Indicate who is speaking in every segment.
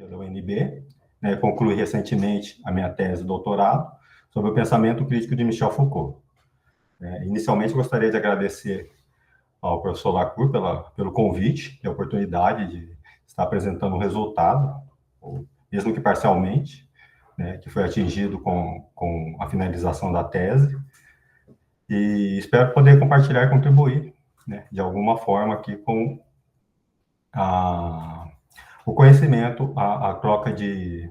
Speaker 1: da UNB, né, concluí recentemente a minha tese de doutorado sobre o pensamento crítico de Michel Foucault. Inicialmente, gostaria de agradecer ao professor Lacour pelo convite e a oportunidade de estar apresentando o resultado, mesmo que parcialmente, né, que foi atingido com a finalização da tese, e espero poder compartilhar e contribuir, né, de alguma forma aqui com o conhecimento, a troca de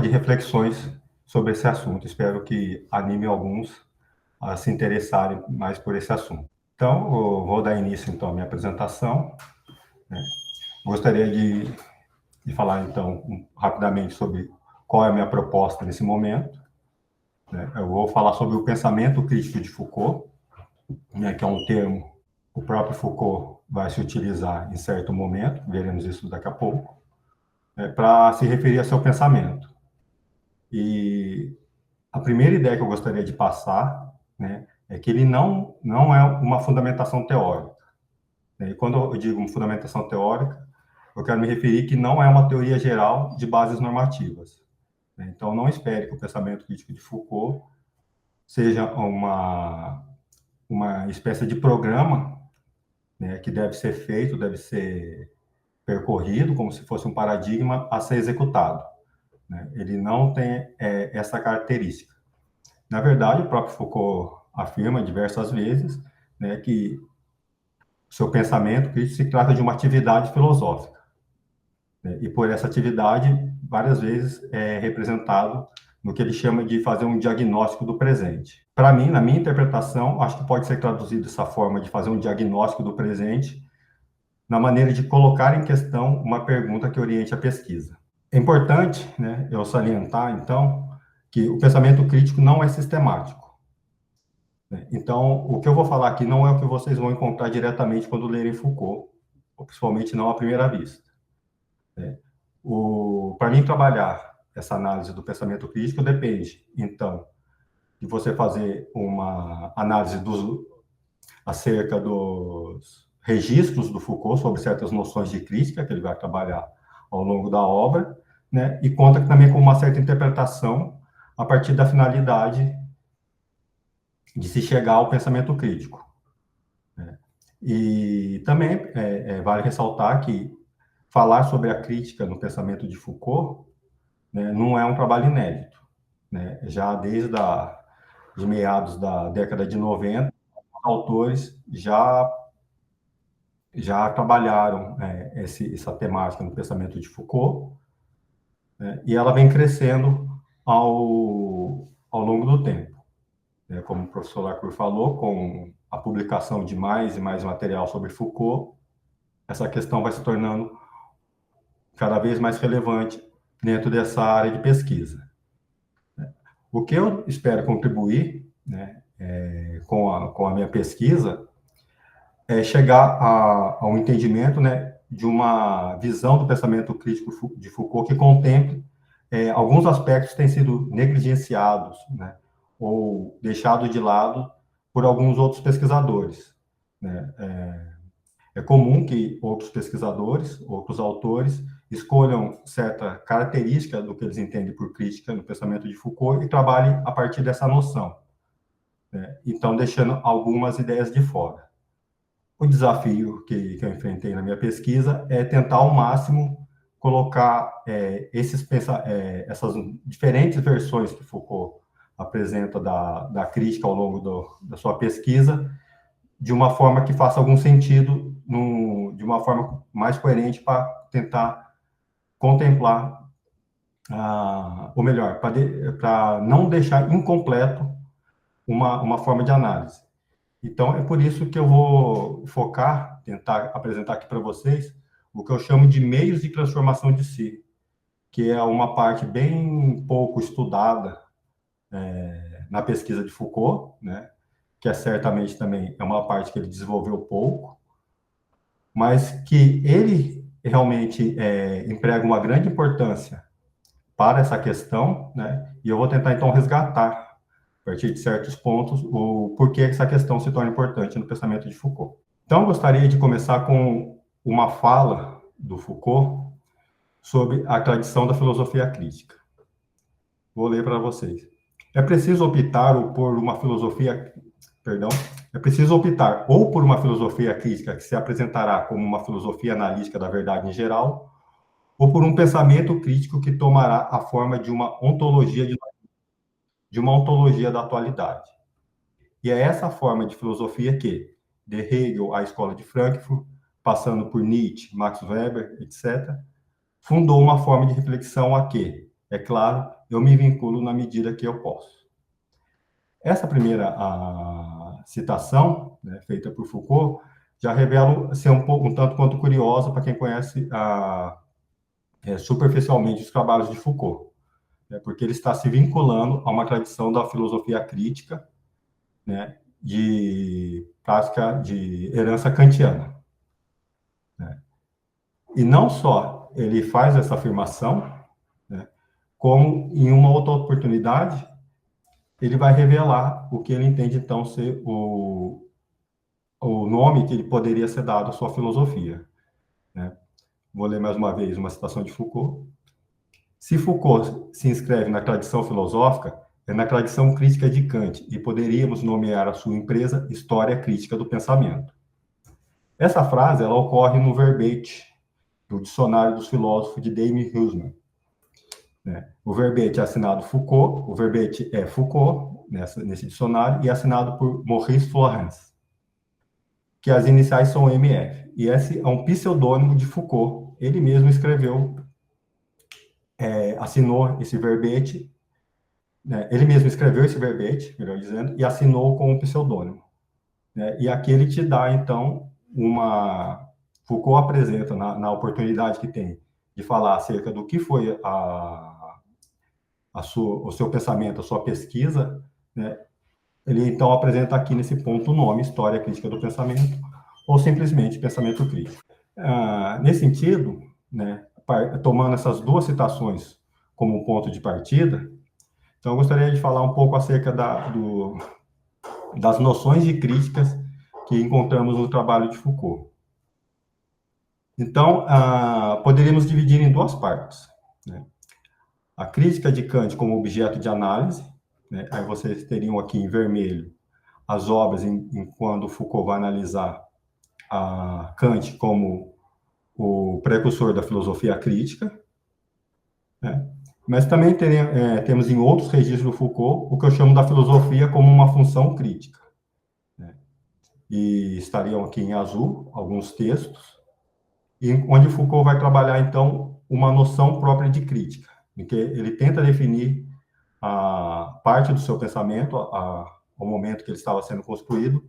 Speaker 1: reflexões sobre esse assunto. Espero que anime alguns a se interessarem mais por esse assunto. Então, eu vou dar início, então, à minha apresentação, né? Gostaria de falar, então, rapidamente sobre qual é a minha proposta nesse momento, né? Eu vou falar sobre o pensamento crítico de Foucault, né, que é um termo que o próprio Foucault vai se utilizar em certo momento, veremos isso daqui a pouco, né, para se referir ao seu pensamento. E a primeira ideia que eu gostaria de passar, né, é que ele não é uma fundamentação teórica. E quando eu digo fundamentação teórica, eu quero me referir que não é uma teoria geral de bases normativas. Então, não espere que o pensamento crítico de Foucault seja uma espécie de programa, né, que deve ser feito, deve ser percorrido, como se fosse um paradigma a ser executado, né? Ele não tem essa característica. Na verdade, o próprio Foucault afirma diversas vezes, né, que seu pensamento crítico se trata de uma atividade filosófica, né? E por essa atividade, várias vezes é representado no que ele chama de fazer um diagnóstico do presente. Para mim, na minha interpretação, acho que pode ser traduzido dessa forma de fazer um diagnóstico do presente, na maneira de colocar em questão uma pergunta que oriente a pesquisa. É importante, né, eu salientar, então, que o pensamento crítico não é sistemático. Então, o que eu vou falar aqui não é o que vocês vão encontrar diretamente quando lerem Foucault, ou principalmente não à primeira vista. Para mim, trabalhar essa análise do pensamento crítico depende, então, de você fazer uma análise acerca dos registros do Foucault sobre certas noções de crítica que ele vai trabalhar ao longo da obra, né? E conta também com uma certa interpretação a partir da finalidade de se chegar ao pensamento crítico, né? E também vale ressaltar que falar sobre a crítica no pensamento de Foucault, né, não é um trabalho inédito, né? Já desde de meados da década de 90, autores já trabalharam essa temática no pensamento de Foucault, né, e ela vem crescendo ao longo do tempo. Como o professor Lacour falou, com a publicação de mais e mais material sobre Foucault, essa questão vai se tornando cada vez mais relevante dentro dessa área de pesquisa. O que eu espero contribuir, né, com a minha pesquisa é chegar a um entendimento, né, de uma visão do pensamento crítico de Foucault que contemple alguns aspectos que têm sido negligenciados, né, ou deixados de lado por alguns outros pesquisadores, né? É comum que outros pesquisadores, outros autores, escolham certa característica do que eles entendem por crítica no pensamento de Foucault e trabalhem a partir dessa noção, né? Então, deixando algumas ideias de fora. O desafio que eu enfrentei na minha pesquisa é tentar ao máximo colocar essas diferentes versões que Foucault apresenta da crítica ao longo da sua pesquisa de uma forma que faça algum sentido, de uma forma mais coerente para tentar contemplar, ou melhor, para não deixar incompleto uma forma de análise. Então, é por isso que eu vou tentar apresentar aqui para vocês o que eu chamo de meios de transformação de si, que é uma parte bem pouco estudada na pesquisa de Foucault, né? Que certamente também é uma parte que ele desenvolveu pouco, mas que ele realmente emprega uma grande importância para essa questão, né? E eu vou tentar, então, resgatar, a partir de certos pontos, o porquê essa questão se torna importante no pensamento de Foucault. Então, eu gostaria de começar com uma fala do Foucault, sobre a tradição da filosofia crítica. Vou ler para vocês. É preciso optar por uma filosofia, perdão, é preciso optar ou por uma filosofia crítica que se apresentará como uma filosofia analítica da verdade em geral, ou por um pensamento crítico que tomará a forma de uma ontologia da atualidade. E é essa forma de filosofia que, de Hegel à Escola de Frankfurt, passando por Nietzsche, Max Weber, etc., fundou uma forma de reflexão a que, é claro, eu me vinculo na medida que eu posso. Essa primeira citação, né, feita por Foucault, já revela ser um tanto quanto curiosa para quem conhece superficialmente os trabalhos de Foucault, né, porque ele está se vinculando a uma tradição da filosofia crítica, né, de prática de herança kantiana, né? E não só ele faz essa afirmação, né, como em uma outra oportunidade ele vai revelar o que ele entende então ser o nome que ele poderia ser dado à sua filosofia, né? Vou ler mais uma vez uma citação de Foucault. Se Foucault se inscreve na tradição filosófica, é na tradição crítica de Kant, e poderíamos nomear a sua empresa História Crítica do Pensamento. Essa frase ela ocorre no verbete do Dicionário dos Filósofos de Damien Hirst, né? O verbete é assinado Foucault, o verbete é Foucault nesse dicionário e é assinado por Maurice Florence, que as iniciais são MF. E esse é um pseudônimo de Foucault. Ele mesmo escreveu, assinou esse verbete, né? Ele mesmo escreveu esse verbete, melhor dizendo, e assinou com um pseudônimo, né? E aqui ele te dá, então, Foucault apresenta, na oportunidade que tem de falar acerca do que foi o seu pensamento, a sua pesquisa, né? Ele, então, apresenta aqui nesse ponto o nome História Crítica do Pensamento, ou simplesmente Pensamento Crítico. Nesse sentido, né, tomando essas duas citações como ponto de partida, então eu gostaria de falar um pouco acerca das noções de críticas que encontramos no trabalho de Foucault. Então, poderíamos dividir em duas partes, né? A crítica de Kant como objeto de análise, né? Aí vocês teriam aqui em vermelho as obras quando Foucault vai analisar a Kant como o precursor da filosofia crítica, né? Mas também temos em outros registros do Foucault o que eu chamo da filosofia como uma função crítica, né? E estariam aqui em azul alguns textos, onde Foucault vai trabalhar, então, uma noção própria de crítica, em que ele tenta definir a parte do seu pensamento, ao momento que ele estava sendo construído,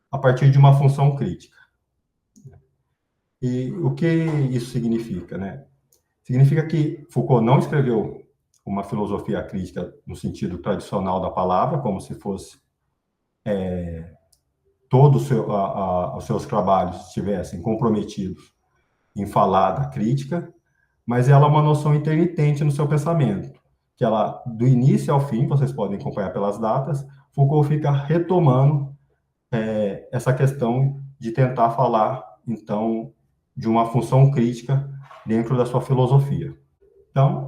Speaker 1: a partir de uma função crítica. E o que isso significa, né? Significa que Foucault não escreveu uma filosofia crítica no sentido tradicional da palavra, como se fosse todos os seus trabalhos estivessem comprometidos em falar da crítica, mas ela é uma noção intermitente no seu pensamento, que ela, do início ao fim, vocês podem acompanhar pelas datas, Foucault fica retomando essa questão de tentar falar, então, de uma função crítica dentro da sua filosofia. Então,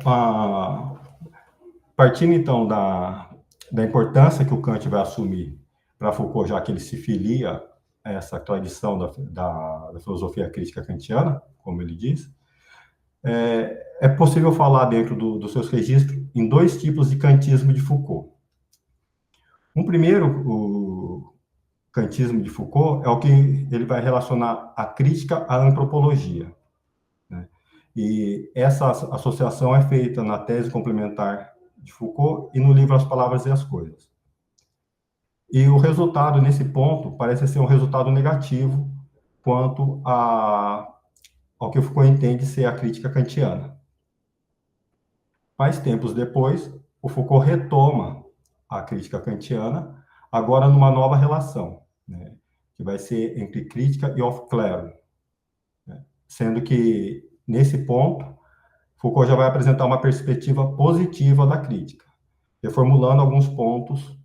Speaker 1: partindo, então, da importância que o Kant vai assumir para Foucault, já que ele se filia a essa tradição da filosofia crítica kantiana, como ele diz, é possível falar dentro dos seus registros em dois tipos de kantismo de Foucault. Um primeiro, o kantismo de Foucault, é o que ele vai relacionar a crítica à antropologia, né? E essa associação é feita na tese complementar de Foucault e no livro As Palavras e as Coisas. E o resultado, nesse ponto, parece ser um resultado negativo quanto ao que Foucault entende ser a crítica kantiana. Mais tempos depois, o Foucault retoma a crítica kantiana, agora numa nova relação, né, que vai ser entre crítica e off-clero, né, sendo que, nesse ponto, Foucault já vai apresentar uma perspectiva positiva da crítica, reformulando alguns pontos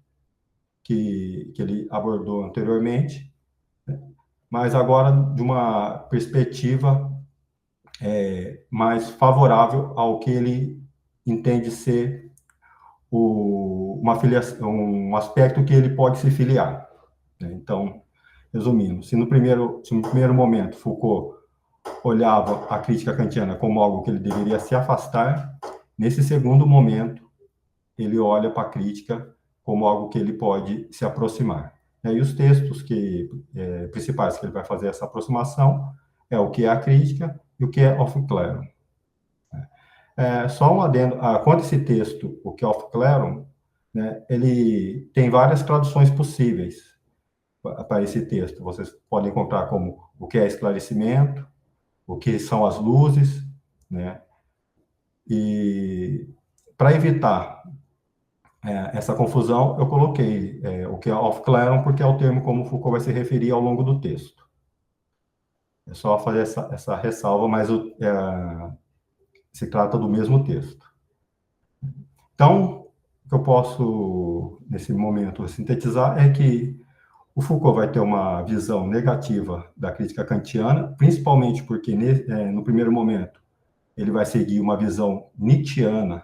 Speaker 1: que ele abordou anteriormente, né, mas agora de uma perspectiva mais favorável ao que ele entende ser um aspecto que ele pode se filiar, né? Então, resumindo, se no primeiro momento Foucault olhava a crítica kantiana como algo que ele deveria se afastar, nesse segundo momento ele olha para a crítica como algo que ele pode se aproximar. E aí os textos principais que ele vai fazer essa aproximação é o que é a crítica e o que é off-clero. Só um adendo, quanto a esse texto, o que é off-clero, né, ele tem várias traduções possíveis para esse texto. Vocês podem encontrar como o que é esclarecimento, o que são as luzes, né? E para evitar essa confusão, eu coloquei o que é off-cleron, porque é o termo como Foucault vai se referir ao longo do texto. É só fazer essa ressalva, mas se trata do mesmo texto. Então, o que eu posso, nesse momento, sintetizar é que o Foucault vai ter uma visão negativa da crítica kantiana, principalmente porque, no primeiro momento, ele vai seguir uma visão nietzschiana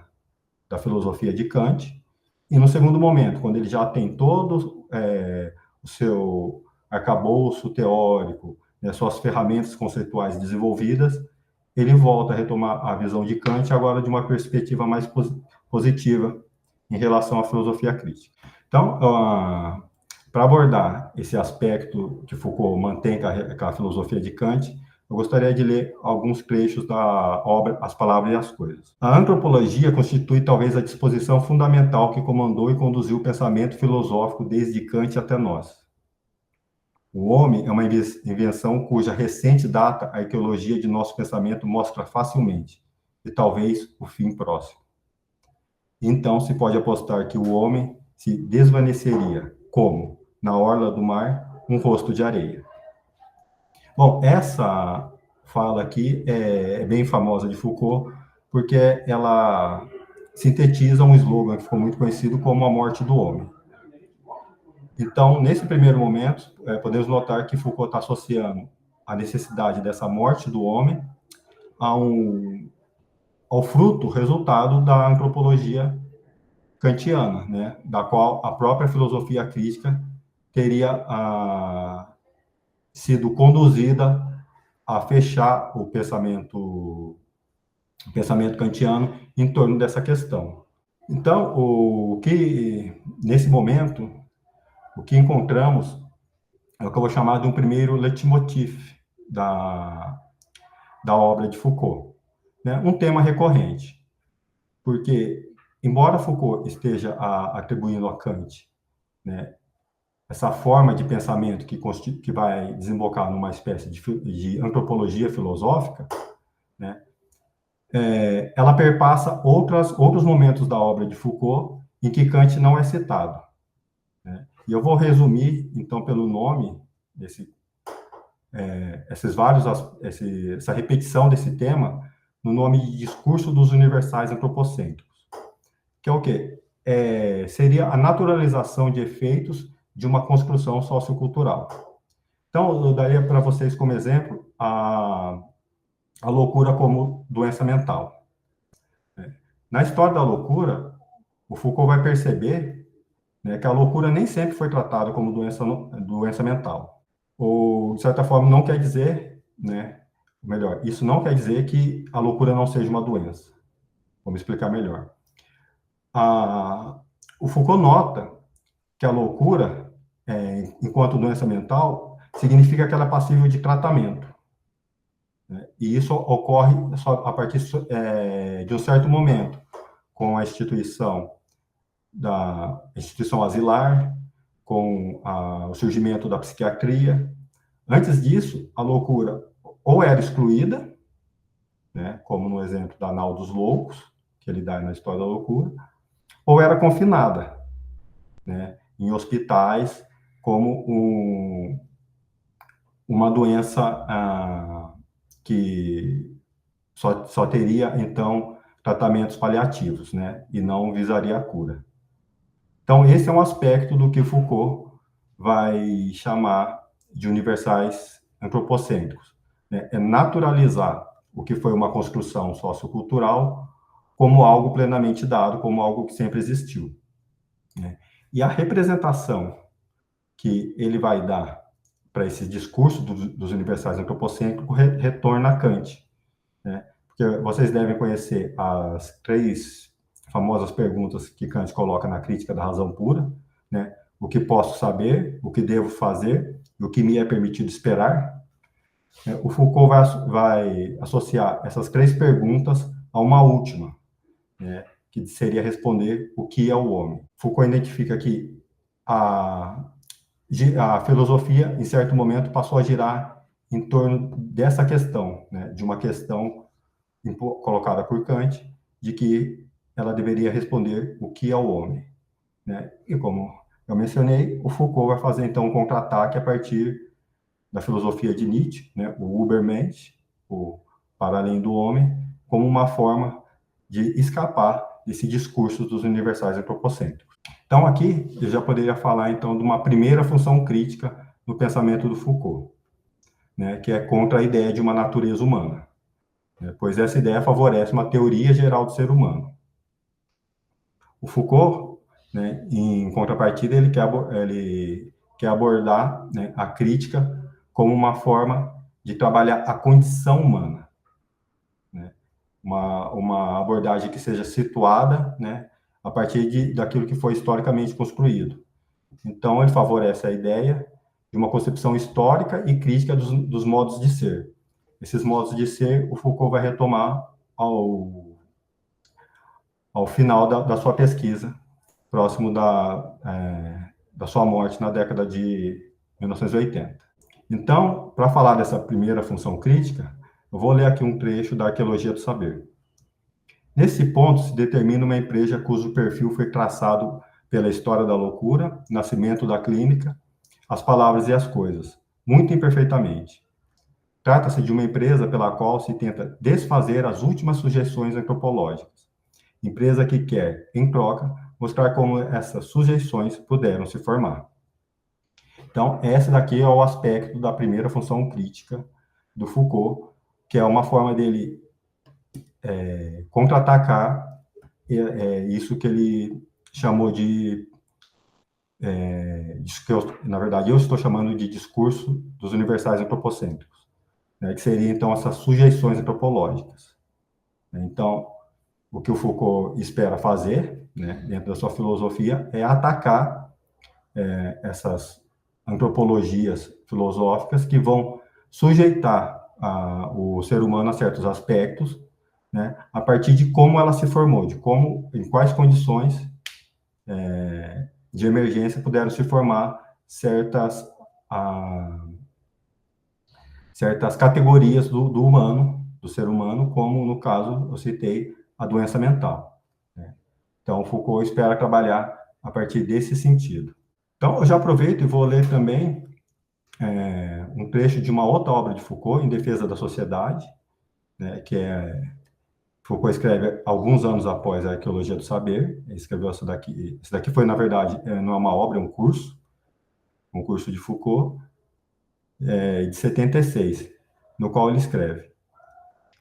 Speaker 1: da filosofia de Kant, e no segundo momento, quando ele já tem todo o seu arcabouço teórico, né, suas ferramentas conceituais desenvolvidas, ele volta a retomar a visão de Kant, agora de uma perspectiva mais positiva em relação à filosofia crítica. Então, para abordar esse aspecto que Foucault mantém com a filosofia de Kant, eu gostaria de ler alguns trechos da obra As Palavras e as Coisas. A antropologia constitui talvez a disposição fundamental que comandou e conduziu o pensamento filosófico desde Kant até nós. O homem é uma invenção cuja recente data a arqueologia de nosso pensamento mostra facilmente, e talvez o fim próximo. Então se pode apostar que o homem se desvaneceria como, na orla do mar, um rosto de areia. Bom, essa fala aqui é bem famosa de Foucault, porque ela sintetiza um slogan que ficou muito conhecido como a morte do homem. Então, nesse primeiro momento, podemos notar que Foucault está associando a necessidade dessa morte do homem ao fruto, resultado da antropologia kantiana, né, da qual a própria filosofia crítica teria sido conduzida a fechar o pensamento kantiano em torno dessa questão. Então, nesse momento, o que encontramos é o que eu vou chamar de um primeiro leitmotiv da obra de Foucault, né? Um tema recorrente, porque, embora Foucault esteja atribuindo a Kant, né, essa forma de pensamento que vai desembocar numa espécie de antropologia filosófica, né, ela perpassa outros momentos da obra de Foucault em que Kant não é citado, né? E eu vou resumir, então, pelo nome essa repetição desse tema no nome de Discurso dos Universais Antropocêntricos, que é o quê? Seria a naturalização de efeitos de uma construção sociocultural. Então, eu daria para vocês como exemplo a loucura como doença mental. Na história da loucura, o Foucault vai perceber, né, que a loucura nem sempre foi tratada como doença mental. Ou, de certa forma, não quer dizer, né, melhor, isso não quer dizer que a loucura não seja uma doença. Vamos explicar melhor. O Foucault nota que a loucura, enquanto doença mental, significa que ela é passível de tratamento. Né? E isso ocorre só a partir de um certo momento, com a instituição asilar, com o surgimento da psiquiatria. Antes disso, a loucura ou era excluída, né, como no exemplo da Nau dos Loucos, que ele dá na História da Loucura, ou era confinada, né, em hospitais como uma doença que só teria, então, tratamentos paliativos, né, e não visaria a cura. Então, esse é um aspecto do que Foucault vai chamar de universais antropocêntricos, né? É naturalizar o que foi uma construção sociocultural como algo plenamente dado, como algo que sempre existiu, né? E a representação que ele vai dar para esse discurso dos universais antropocêntricos retorna a Kant, né? Porque vocês devem conhecer as 3 famosas perguntas que Kant coloca na Crítica da Razão Pura, né? O que posso saber, o que devo fazer e o que me é permitido esperar. O Foucault vai associar essas 3 perguntas a uma última, né? Que seria responder o que é o homem. Foucault identifica que a filosofia, em certo momento, passou a girar em torno dessa questão, né? De uma questão colocada por Kant, de que ela deveria responder o que é o homem, né? E como eu mencionei, o Foucault vai fazer então um contra-ataque a partir da filosofia de Nietzsche, né? O Übermensch, o para além do homem, como uma forma de escapar desse discurso dos universais antropocêntricos. Então aqui eu já poderia falar então de uma primeira função crítica no pensamento do Foucault, né? Que é contra a ideia de uma natureza humana, pois essa ideia favorece uma teoria geral do ser humano. O Foucault, né, em contrapartida, ele quer abordar, né, a crítica como uma forma de trabalhar a condição humana, né? Uma abordagem que seja situada, né, a partir daquilo que foi historicamente construído. Então, ele favorece a ideia de uma concepção histórica e crítica dos modos de ser. Esses modos de ser, o Foucault vai retomar ao final da sua pesquisa, próximo da sua morte na década de 1980. Então, para falar dessa primeira função crítica, eu vou ler aqui um trecho da Arqueologia do Saber. Nesse ponto se determina uma empresa cujo perfil foi traçado pela história da loucura, nascimento da clínica, as palavras e as coisas, muito imperfeitamente. Trata-se de uma empresa pela qual se tenta desfazer as últimas sujeições antropológicas. Empresa que quer, em troca, mostrar como essas sujeições puderam se formar. Então, esse daqui é o aspecto da primeira função crítica do Foucault, que é uma forma dele contra-atacar isso que ele chamou na verdade, eu estou chamando de discurso dos universais antropocêntricos, né, que seria, então, essas sujeições antropológicas. Então, o que o Foucault espera fazer, né, dentro da sua filosofia, é atacar essas antropologias filosóficas que vão sujeitar o ser humano a certos aspectos, né, a partir de como ela se formou, em quais condições de emergência puderam se formar certas categorias do humano, do ser humano, como no caso eu citei a doença mental, né? Então Foucault espera trabalhar a partir desse sentido. Então eu já aproveito e vou ler também um trecho de uma outra obra de Foucault, Em Defesa da Sociedade, né, Foucault escreve alguns anos após a Arqueologia do Saber. Ele escreveu essa daqui. Esse daqui foi, na verdade, não é uma obra, é um curso de Foucault, de 76, no qual ele escreve: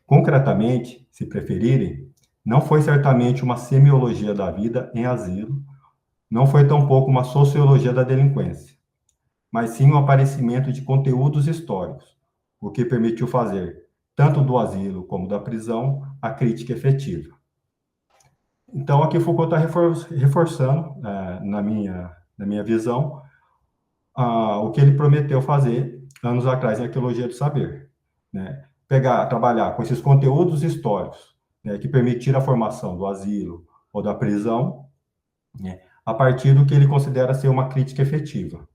Speaker 1: concretamente, se preferirem, não foi certamente uma semiologia da vida em asilo, não foi tampouco uma sociologia da delinquência, mas sim o aparecimento de conteúdos históricos, o que permitiu fazer, tanto do asilo como da prisão, a crítica efetiva. Então, aqui Foucault está reforçando, na minha visão, o que ele prometeu fazer anos atrás em Arqueologia do Saber, né? Trabalhar com esses conteúdos históricos, né, que permitiram a formação do asilo ou da prisão, né, a partir do que ele considera ser uma crítica efetiva,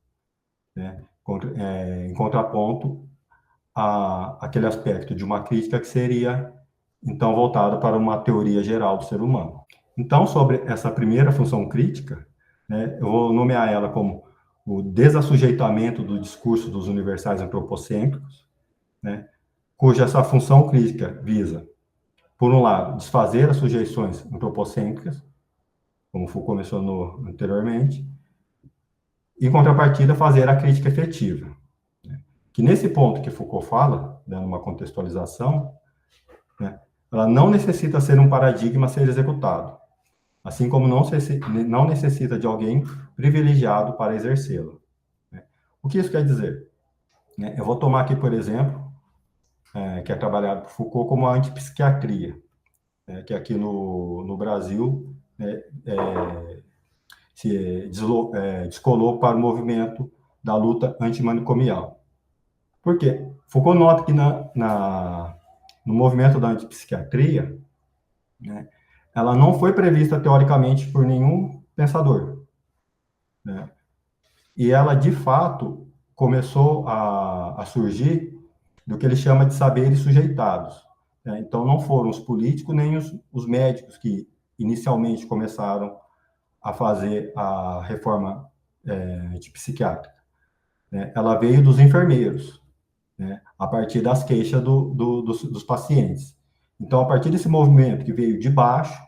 Speaker 1: né, em contraponto àquele aspecto de uma crítica que seria, então, voltada para uma teoria geral do ser humano. Então, sobre essa primeira função crítica, né, eu vou nomear ela como o desassujeitamento do discurso dos universais antropocêntricos, né, cuja essa função crítica visa, por um lado, desfazer as sujeições antropocêntricas, como Foucault mencionou anteriormente, e, em contrapartida, fazer a crítica efetiva. Né, que nesse ponto que Foucault fala, dando uma contextualização, né? Ela não necessita ser um paradigma a ser executado, assim como não necessita de alguém privilegiado para exercê-la, né? O que isso quer dizer? Né? Eu vou tomar aqui, por exemplo, que é trabalhado por Foucault como a antipsiquiatria, né? Que aqui no Brasil, né, descolou para o movimento da luta antimanicomial. Por quê? Foucault nota que no movimento da antipsiquiatria, né, ela não foi prevista teoricamente por nenhum pensador, né? E ela, de fato, começou a surgir do que ele chama de saberes sujeitados, né? Então, não foram os políticos nem os médicos que inicialmente começaram a fazer a reforma psiquiátrica, né? Ela veio dos enfermeiros, né? A partir das queixas dos pacientes. Então, a partir desse movimento que veio de baixo,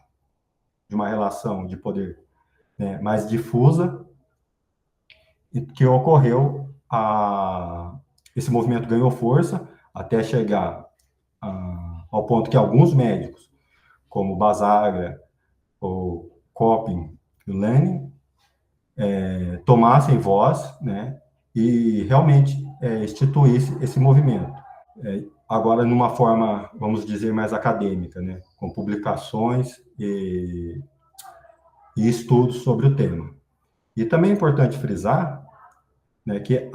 Speaker 1: de uma relação de poder, né, mais difusa, e que ocorreu, esse movimento ganhou força até chegar ao ponto que alguns médicos, como Basaglia, ou Copin e Lenin, tomassem voz, né, e realmente instituísse esse movimento. Agora, numa forma, vamos dizer, mais acadêmica, né, com publicações e estudos sobre o tema. E também é importante frisar, né, que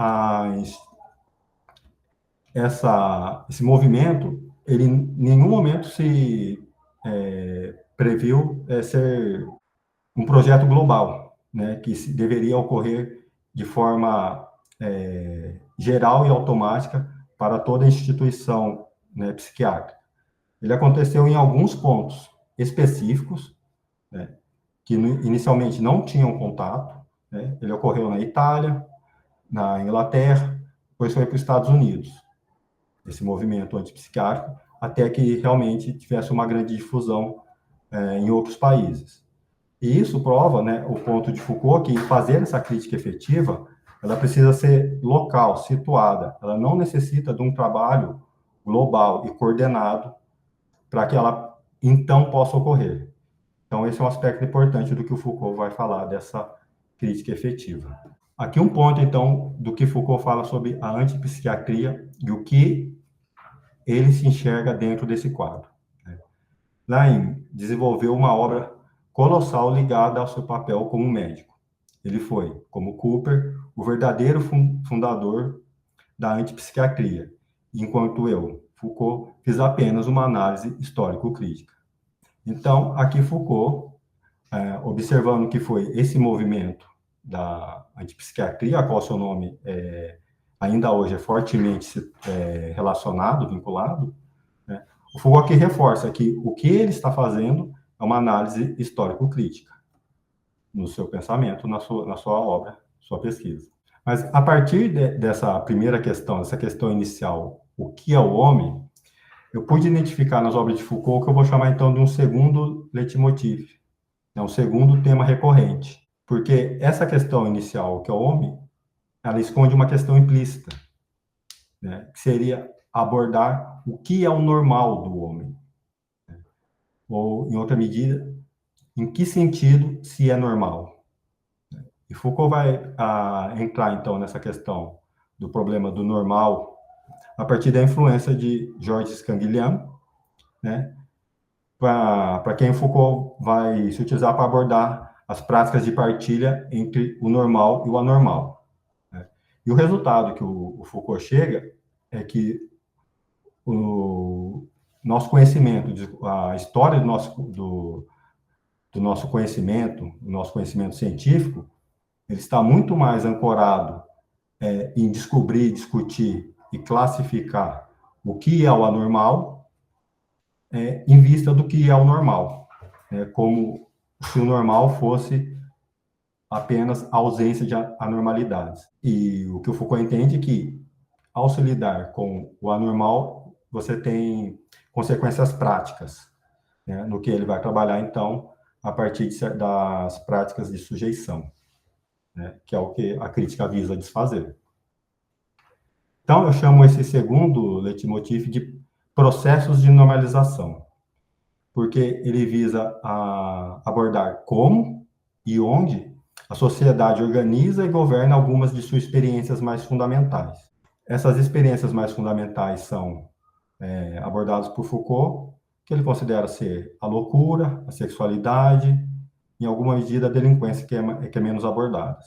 Speaker 1: esse movimento, ele em nenhum momento se previu ser um projeto global, né, que deveria ocorrer de forma geral e automática para toda instituição, né, psiquiátrica. Ele aconteceu em alguns pontos específicos, né, que inicialmente não tinham contato, né? Ele ocorreu na Itália, na Inglaterra, depois foi para os Estados Unidos, esse movimento antipsiquiátrico, até que realmente tivesse uma grande difusão em outros países. E isso prova, né, o ponto de Foucault, que fazer essa crítica efetiva, ela precisa ser local, situada. Ela não necessita de um trabalho global e coordenado para que ela, então, possa ocorrer. Então, esse é um aspecto importante do que o Foucault vai falar dessa crítica efetiva. Aqui um ponto, então, do que Foucault fala sobre a antipsiquiatria e o que ele se enxerga dentro desse quadro. Laim desenvolveu uma obra colossal ligada ao seu papel como médico. Ele foi, como Cooper, o verdadeiro fundador da antipsiquiatria, enquanto eu, Foucault, fiz apenas uma análise histórico-crítica. Então, aqui Foucault, observando que foi esse movimento da antipsiquiatria, a qual seu nome ainda hoje é fortemente relacionado, vinculado, né? O Foucault aqui reforça que o que ele está fazendo é uma análise histórico-crítica no seu pensamento, na sua obra, sua pesquisa. Mas a partir dessa primeira questão, dessa questão inicial, o que é o homem, eu pude identificar nas obras de Foucault, que eu vou chamar então de um segundo leitmotiv, um segundo tema recorrente. Porque essa questão inicial, o que é o homem, ela esconde uma questão implícita, né, que seria abordar o que é o normal do homem. Né? Ou, em outra medida, em que sentido se é normal. E Foucault vai entrar, então, nessa questão do problema do normal a partir da influência de Georges Canguilhem, né, para quem Foucault vai se utilizar para abordar as práticas de partilha entre o normal e o anormal. Né? E o resultado que o Foucault chega é que o nosso conhecimento, a história do nosso conhecimento científico, ele está muito mais ancorado em descobrir, discutir e classificar o que é o anormal em vista do que é o normal, como se o normal fosse apenas a ausência de anormalidades. E o que o Foucault entende é que, ao se lidar com o anormal, você tem consequências práticas, né, no que ele vai trabalhar, então, a partir das práticas de sujeição, né, que é o que a crítica visa desfazer. Então, eu chamo esse segundo leitmotiv de processos de normalização, porque ele visa abordar como e onde a sociedade organiza e governa algumas de suas experiências mais fundamentais. Essas experiências mais fundamentais são abordadas por Foucault, que ele considera ser a loucura, a sexualidade, em alguma medida a delinquência, que é menos abordada.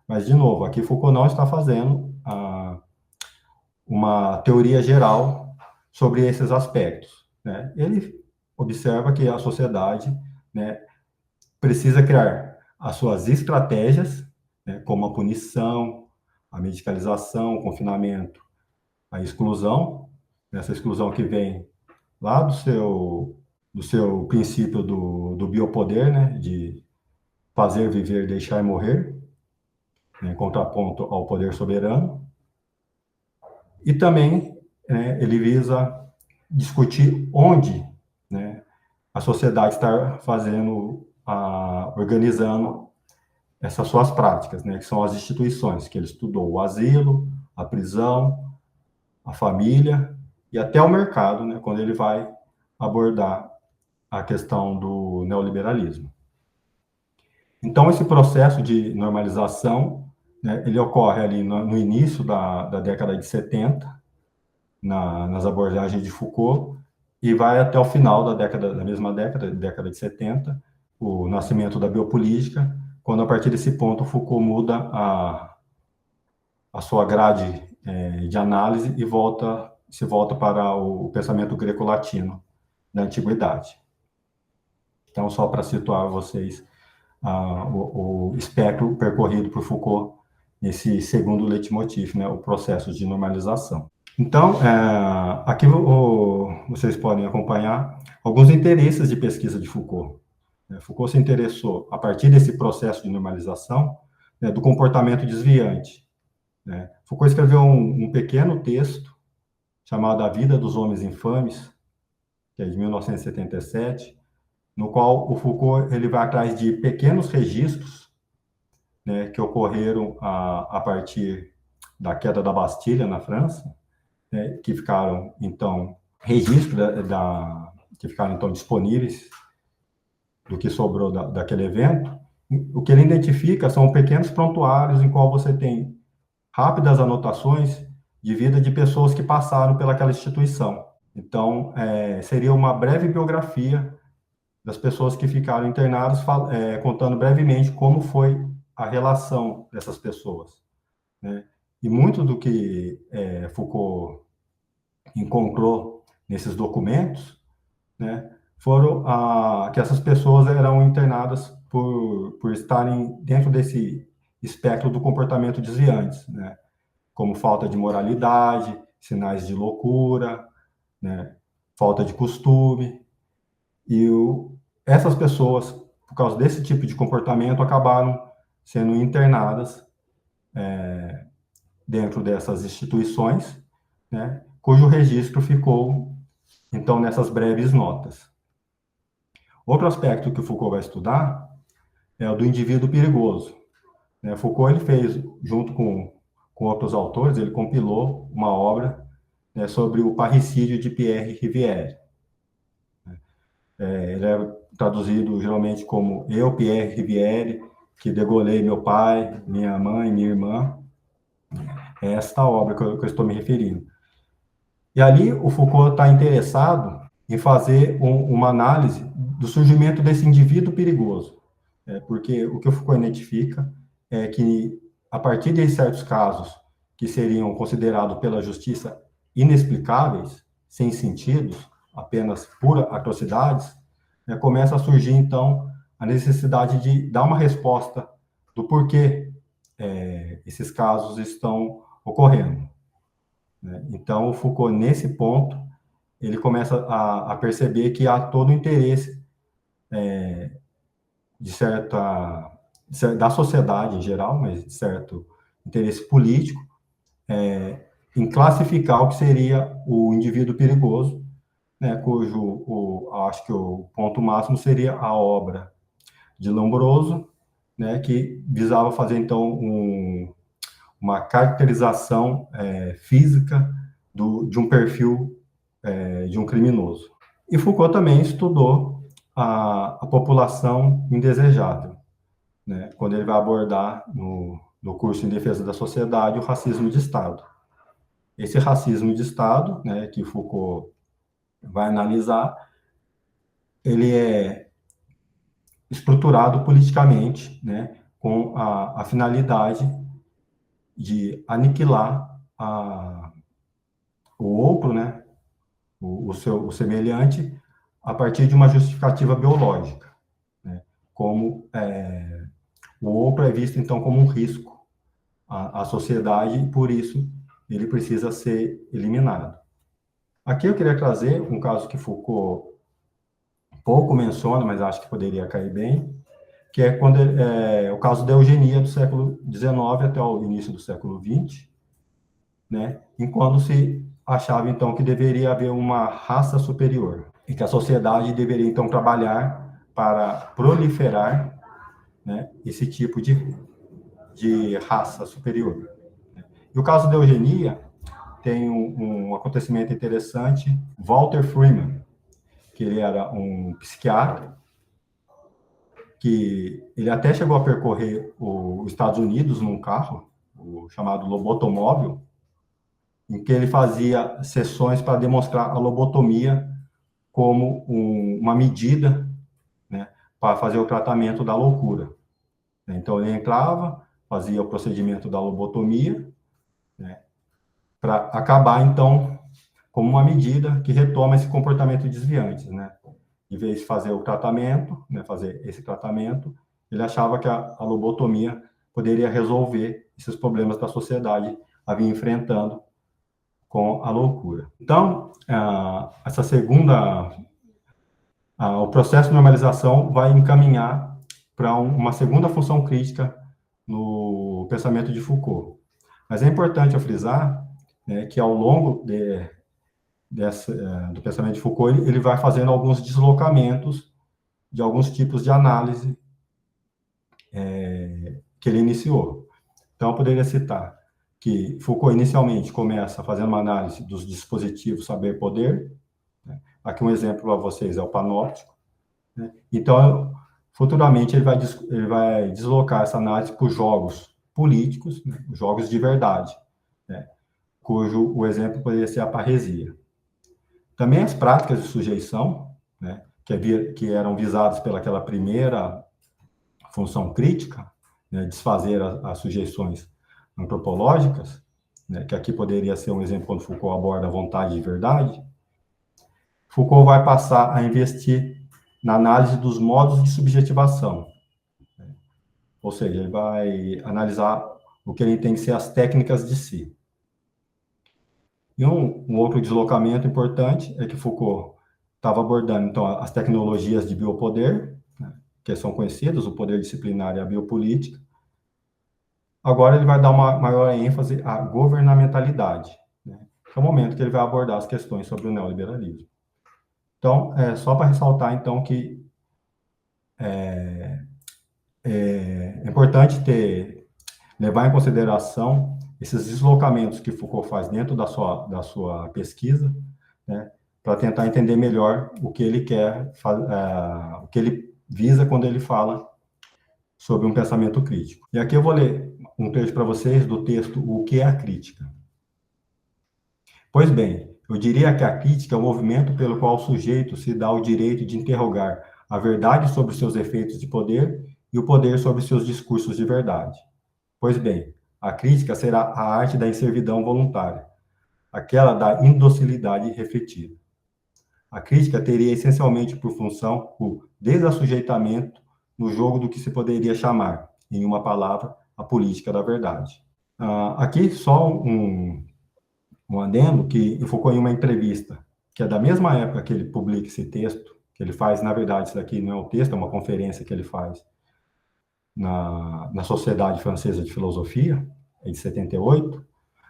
Speaker 1: Mas, de novo, aqui Foucault não está fazendo uma teoria geral sobre esses aspectos. Né? Ele observa que a sociedade, né, precisa criar as suas estratégias, né, como a punição, a medicalização, o confinamento, a exclusão, essa exclusão que vem lá do seu princípio do biopoder, né, de fazer, viver, deixar morrer, né, em contraponto ao poder soberano. E também ele visa discutir onde, né, a sociedade está organizando essas suas práticas, né, que são as instituições que ele estudou: o asilo, a prisão, a família e até o mercado, né, quando ele vai abordar a questão do neoliberalismo. Então, esse processo de normalização, né, ele ocorre ali no início da década de 70, nas abordagens de Foucault, e vai até o final da mesma década de 70, o nascimento da biopolítica, quando a partir desse ponto Foucault muda a sua grade de análise e se volta para o pensamento greco-latino da antiguidade. Então, só para situar vocês o espectro percorrido por Foucault nesse segundo leitmotiv, né, o processo de normalização. Então, aqui vocês podem acompanhar alguns interesses de pesquisa de Foucault. Foucault se interessou, a partir desse processo de normalização, né, do comportamento desviante. Né? Foucault escreveu um pequeno texto chamado A Vida dos Homens Infames, que é de 1977, no qual o Foucault ele vai atrás de pequenos registros, né, que ocorreram a partir da queda da Bastilha na França, né, que ficaram então que ficaram então disponíveis do que sobrou daquele evento. O que ele identifica são pequenos prontuários em qual você tem rápidas anotações de vida de pessoas que passaram pelaquela instituição. Então, seria uma breve biografia das pessoas que ficaram internadas, contando brevemente como foi a relação dessas pessoas. Né? E muito do que Foucault encontrou nesses documentos, né, foram que essas pessoas eram internadas por estarem dentro desse espectro do comportamento desviante, né, como falta de moralidade, sinais de loucura, né, falta de costume. E essas pessoas, por causa desse tipo de comportamento, acabaram sendo internadas dentro dessas instituições, né, cujo registro ficou, então, nessas breves notas. Outro aspecto que o Foucault vai estudar é o do indivíduo perigoso. Foucault ele fez, junto com outros autores, ele compilou uma obra, né, sobre o parricídio de Pierre Rivière. Ele é traduzido geralmente como Eu, Pierre Rivière, que degolei meu pai, minha mãe, minha irmã. É esta obra que eu estou me referindo. E ali o Foucault está interessado em fazer uma análise do surgimento desse indivíduo perigoso. Porque o que o Foucault identifica é que, a partir de certos casos que seriam considerados pela justiça inexplicáveis, sem sentidos, apenas pura atrocidades, começa a surgir, então, a necessidade de dar uma resposta do porquê esses casos estão ocorrendo. Então, o Foucault, nesse ponto, ele começa a perceber que há todo o interesse da sociedade em geral, mas de certo interesse político, em classificar o que seria o indivíduo perigoso, né, cujo, acho que o ponto máximo seria a obra de Lombroso, né, que visava fazer, então, uma caracterização física de um perfil de um criminoso. E Foucault também estudou a população indesejável, né, quando ele vai abordar no curso em Defesa da Sociedade o racismo de Estado. Esse racismo de Estado, né, que Foucault vai analisar, ele é estruturado politicamente, né, com a finalidade de aniquilar o outro, né, o semelhante, a partir de uma justificativa biológica, né, como o outro é visto, então, como um risco à sociedade e, por isso, ele precisa ser eliminado. Aqui eu queria trazer um caso que Foucault pouco menciona, mas acho que poderia cair bem, que é quando o caso da eugenia do século XIX até o início do século XX, né, enquanto se achava, então, que deveria haver uma raça superior e que a sociedade deveria, então, trabalhar para proliferar, né, esse tipo de raça superior. E o caso da eugenia tem um acontecimento interessante. Walter Freeman, que ele era um psiquiatra, que ele até chegou a percorrer os Estados Unidos num carro, o chamado lobotomóvel, em que ele fazia sessões para demonstrar a lobotomia como uma medida, né, para fazer o tratamento da loucura. Então, ele entrava, fazia o procedimento da lobotomia, né, para acabar, então, como uma medida que retoma esse comportamento desviante, né? Em vez de fazer o tratamento, né, fazer esse tratamento, ele achava que a lobotomia poderia resolver esses problemas que a sociedade havia enfrentando com a loucura. Então, essa o processo de normalização vai encaminhar para uma segunda função crítica no pensamento de Foucault. Mas é importante eu frisar, né, que ao longo do pensamento de Foucault, ele vai fazendo alguns deslocamentos de alguns tipos de análise que ele iniciou. Então, eu poderia citar que Foucault inicialmente começa fazendo uma análise dos dispositivos saber-poder. Né? Aqui um exemplo para vocês é o panóptico. Né? Então, futuramente, ele vai deslocar essa análise para os jogos políticos, né? Jogos de verdade, né? Cujo o exemplo poderia ser a parresia. Também as práticas de sujeição, né? que eram visadas pelaquela primeira função crítica, né? Desfazer as sujeições antropológicas, né, que aqui poderia ser um exemplo quando Foucault aborda a vontade de verdade. Foucault vai passar a investir na análise dos modos de subjetivação, né? Ou seja, ele vai analisar o que ele entende ser as técnicas de si. E um outro deslocamento importante é que Foucault estava abordando, então, as tecnologias de biopoder, né, que são conhecidas, o poder disciplinar e a biopolítica. Agora ele vai dar uma maior ênfase à governamentalidade, né? Que é o momento que ele vai abordar as questões sobre o neoliberalismo. Então, só para ressaltar, então, que é importante levar em consideração esses deslocamentos que Foucault faz dentro da sua pesquisa, né, para tentar entender melhor o que ele quer, o que ele visa quando ele fala sobre um pensamento crítico. E aqui eu vou ler um trecho para vocês do texto O que é a Crítica. Pois bem, eu diria que a crítica é o movimento pelo qual o sujeito se dá o direito de interrogar a verdade sobre seus efeitos de poder e o poder sobre seus discursos de verdade. Pois bem, a crítica será a arte da inservidão voluntária, aquela da indocilidade refletida. A crítica teria essencialmente por função o desassujeitamento no jogo do que se poderia chamar, em uma palavra, a política da verdade. Aqui só um adendo que Foucault, em uma entrevista, que é da mesma época que ele publica esse texto, que ele faz, na verdade, isso daqui não é um texto, é uma conferência que ele faz na Sociedade Francesa de Filosofia, em 78.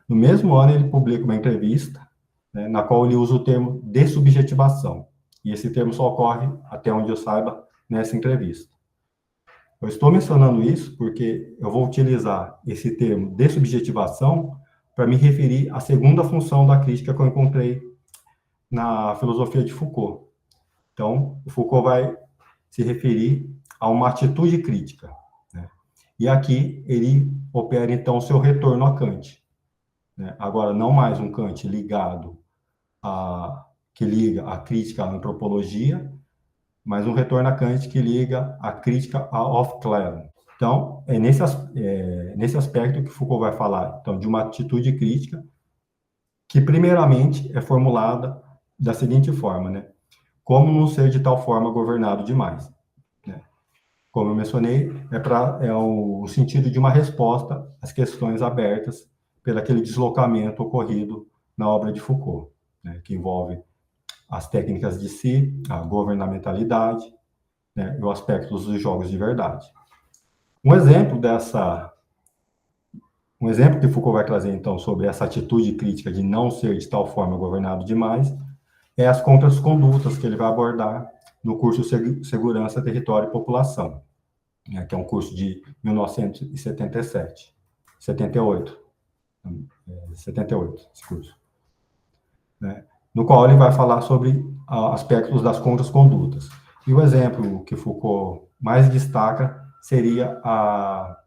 Speaker 1: No mesmo ano, ele publica uma entrevista, né, na qual ele usa o termo dessubjetivação. E esse termo só ocorre, até onde eu saiba, nessa entrevista. Eu estou mencionando isso porque eu vou utilizar esse termo dessubjetivação para me referir à segunda função da crítica que eu encontrei na filosofia de Foucault. Então, o Foucault vai se referir a uma atitude crítica, né? E aqui ele opera, então, o seu retorno a Kant, né? Agora, não mais um Kant que liga a crítica à antropologia, mas um retorno a Kant que liga a crítica a Aufklärung. Então, é nesse aspecto que Foucault vai falar, então, de uma atitude crítica que, primeiramente, é formulada da seguinte forma, né? Como não ser de tal forma governado demais, né? Como eu mencionei, é o sentido de uma resposta às questões abertas pelo aquele deslocamento ocorrido na obra de Foucault, né? Que envolve as técnicas de si, a governamentalidade, né? E o aspecto dos jogos de verdade. Um exemplo que Foucault vai trazer, então, sobre essa atitude crítica de não ser de tal forma governado demais, é as contracondutas que ele vai abordar no curso Segurança, Território e População, né, que é um curso de 1977, 78, esse curso, né, no qual ele vai falar sobre aspectos das contracondutas. E o exemplo que Foucault mais destaca seria a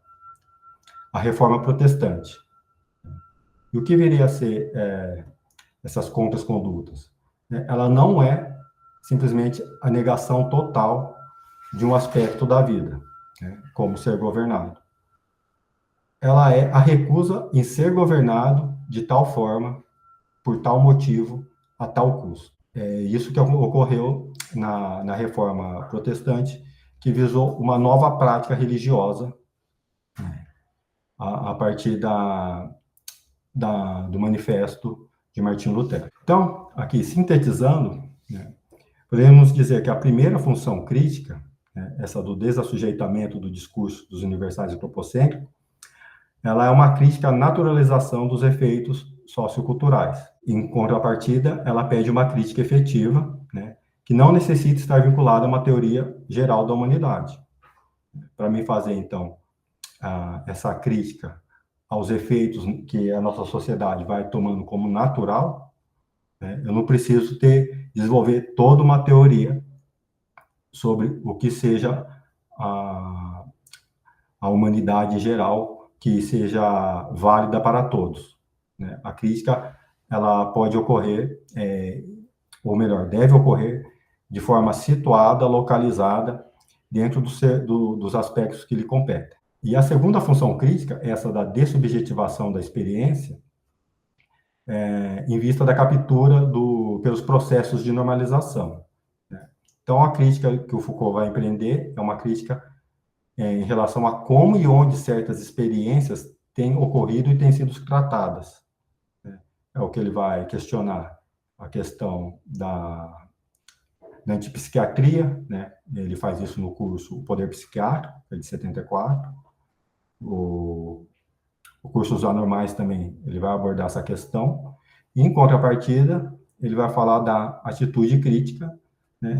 Speaker 1: reforma protestante. E o que viria a ser essas contracondutas? Ela não é simplesmente a negação total de um aspecto da vida, né, como ser governado. Ela é a recusa em ser governado de tal forma, por tal motivo, a tal custo. É isso que ocorreu na Reforma Protestante, que visou uma nova prática religiosa, né, a partir do manifesto de Martinho Lutero. Então, aqui, sintetizando, né, podemos dizer que a primeira função crítica, né, essa do desassujeitamento do discurso dos universais antropocêntricos, ela é uma crítica à naturalização dos efeitos socioculturais. Em contrapartida, ela pede uma crítica efetiva, né, que não necessita estar vinculada a uma teoria geral da humanidade. Para mim fazer, então, essa crítica aos efeitos que a nossa sociedade vai tomando como natural, né, eu não preciso desenvolver toda uma teoria sobre o que seja a humanidade em geral, que seja válida para todos, né? A crítica, ela pode ocorrer, ou melhor, deve ocorrer de forma situada, localizada, dentro dos aspectos que lhe competem. E a segunda função crítica, essa da dessubjetivação da experiência, em vista da captura pelos processos de normalização, né? Então, a crítica que o Foucault vai empreender é uma crítica em relação a como e onde certas experiências têm ocorrido e têm sido tratadas, né? É o que ele vai questionar, a questão da antipsiquiatria, né? Ele faz isso no curso O Poder Psiquiátrico, de 74. O curso Os Anormais também, ele vai abordar essa questão. E, em contrapartida, ele vai falar da atitude crítica, né,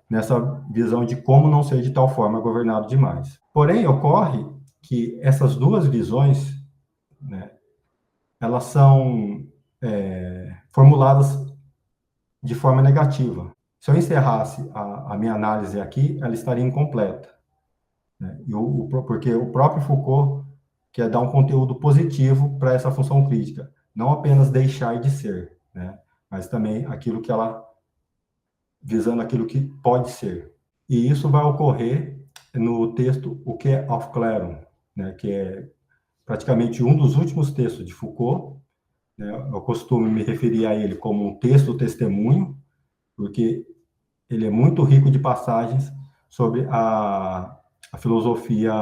Speaker 1: nessa visão de como não ser de tal forma governado demais. Porém, ocorre que essas duas visões, né, elas são formuladas de forma negativa. Se eu encerrasse a minha análise aqui, ela estaria incompleta, né? Porque o próprio Foucault quer dar um conteúdo positivo para essa função crítica, não apenas deixar de ser, né, mas também visando aquilo que pode ser. E isso vai ocorrer no texto O que é Aufklärung, né, que é praticamente um dos últimos textos de Foucault, né? Eu costumo me referir a ele como um texto-testemunho, porque ele é muito rico de passagens sobre a filosofia,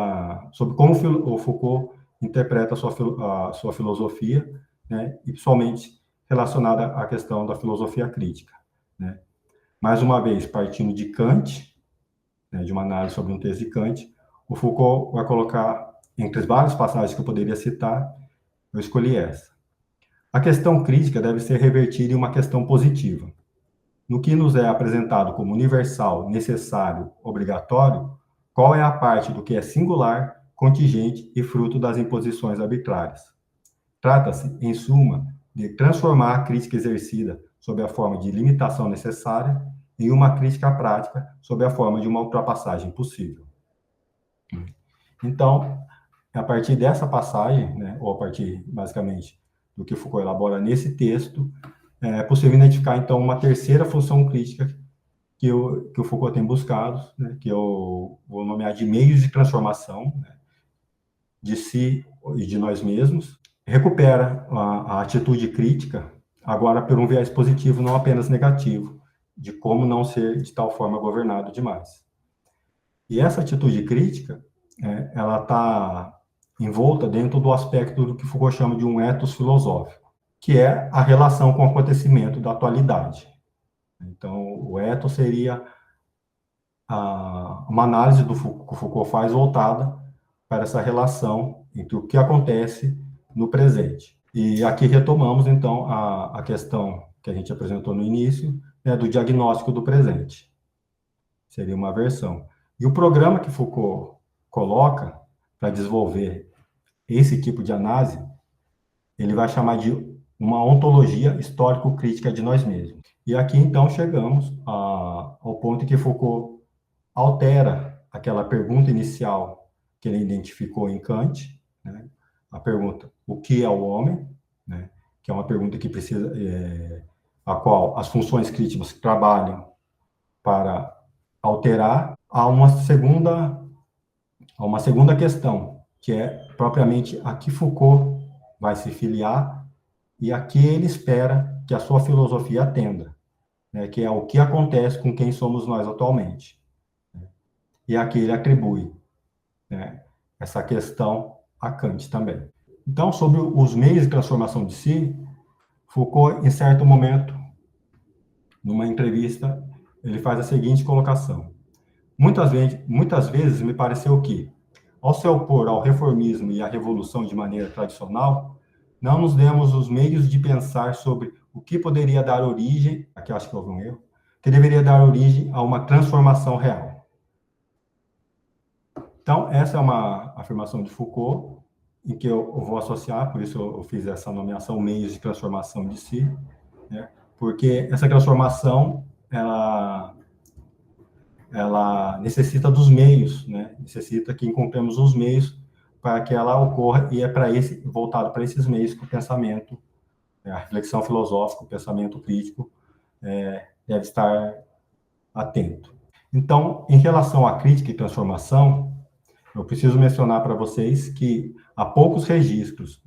Speaker 1: sobre como o Foucault interpreta a sua filosofia, né, e principalmente relacionada à questão da filosofia crítica, né. Mais uma vez, partindo de Kant, né, de uma análise sobre um texto de Kant, o Foucault vai colocar, entre as várias passagens que eu poderia citar, eu escolhi essa. A questão crítica deve ser revertida em uma questão positiva. No que nos é apresentado como universal, necessário, obrigatório, qual é a parte do que é singular, contingente e fruto das imposições arbitrárias? Trata-se, em suma, de transformar a crítica exercida sob a forma de limitação necessária e uma crítica prática sob a forma de uma ultrapassagem possível. Então, a partir dessa passagem, né, ou a partir, basicamente, do que Foucault elabora nesse texto, é possível identificar, então, uma terceira função crítica que o Foucault tem buscado, né, que eu vou nomear de meios de transformação, né, de si e de nós mesmos, recupera a atitude crítica, agora por um viés positivo, não apenas negativo, de como não ser de tal forma governado demais. E essa atitude crítica, ela está envolta dentro do aspecto do que Foucault chama de um ethos filosófico, que é a relação com o acontecimento da atualidade. Então, o ethos seria uma análise que o Foucault faz voltada para essa relação entre o que acontece no presente. E aqui retomamos, então, a questão que a gente apresentou no início, né, do diagnóstico do presente. Seria uma versão. E o programa que Foucault coloca para desenvolver esse tipo de análise, ele vai chamar de uma ontologia histórico-crítica de nós mesmos. E aqui, então, chegamos ao ponto em que Foucault altera aquela pergunta inicial que ele identificou em Kant, né? A pergunta, o que é o homem? Né? Que é uma pergunta que precisa, a qual as funções críticas trabalham para alterar a uma segunda questão, que é propriamente a que Foucault vai se filiar e a que ele espera que a sua filosofia atenda, né, que é o que acontece com quem somos nós atualmente. E aqui ele atribui, né, essa questão a Kant também. Então, sobre os meios de transformação de si, Foucault, em certo momento, numa entrevista, ele faz a seguinte colocação: muitas vezes me pareceu que, ao se opor ao reformismo e à revolução de maneira tradicional, não nos demos os meios de pensar sobre o que poderia dar origem, aqui acho que houve um erro, que deveria dar origem a uma transformação real. Então, essa é uma afirmação de Foucault, em que eu vou associar, por isso eu fiz essa nomeação, meios de transformação de si, né? Porque essa transformação, ela necessita dos meios, né? Necessita que encontremos os meios para que ela ocorra, e é voltado para esses meios que o pensamento, a reflexão filosófica, o pensamento crítico deve estar atento. Então, em relação à crítica e transformação, eu preciso mencionar para vocês que há poucos registros,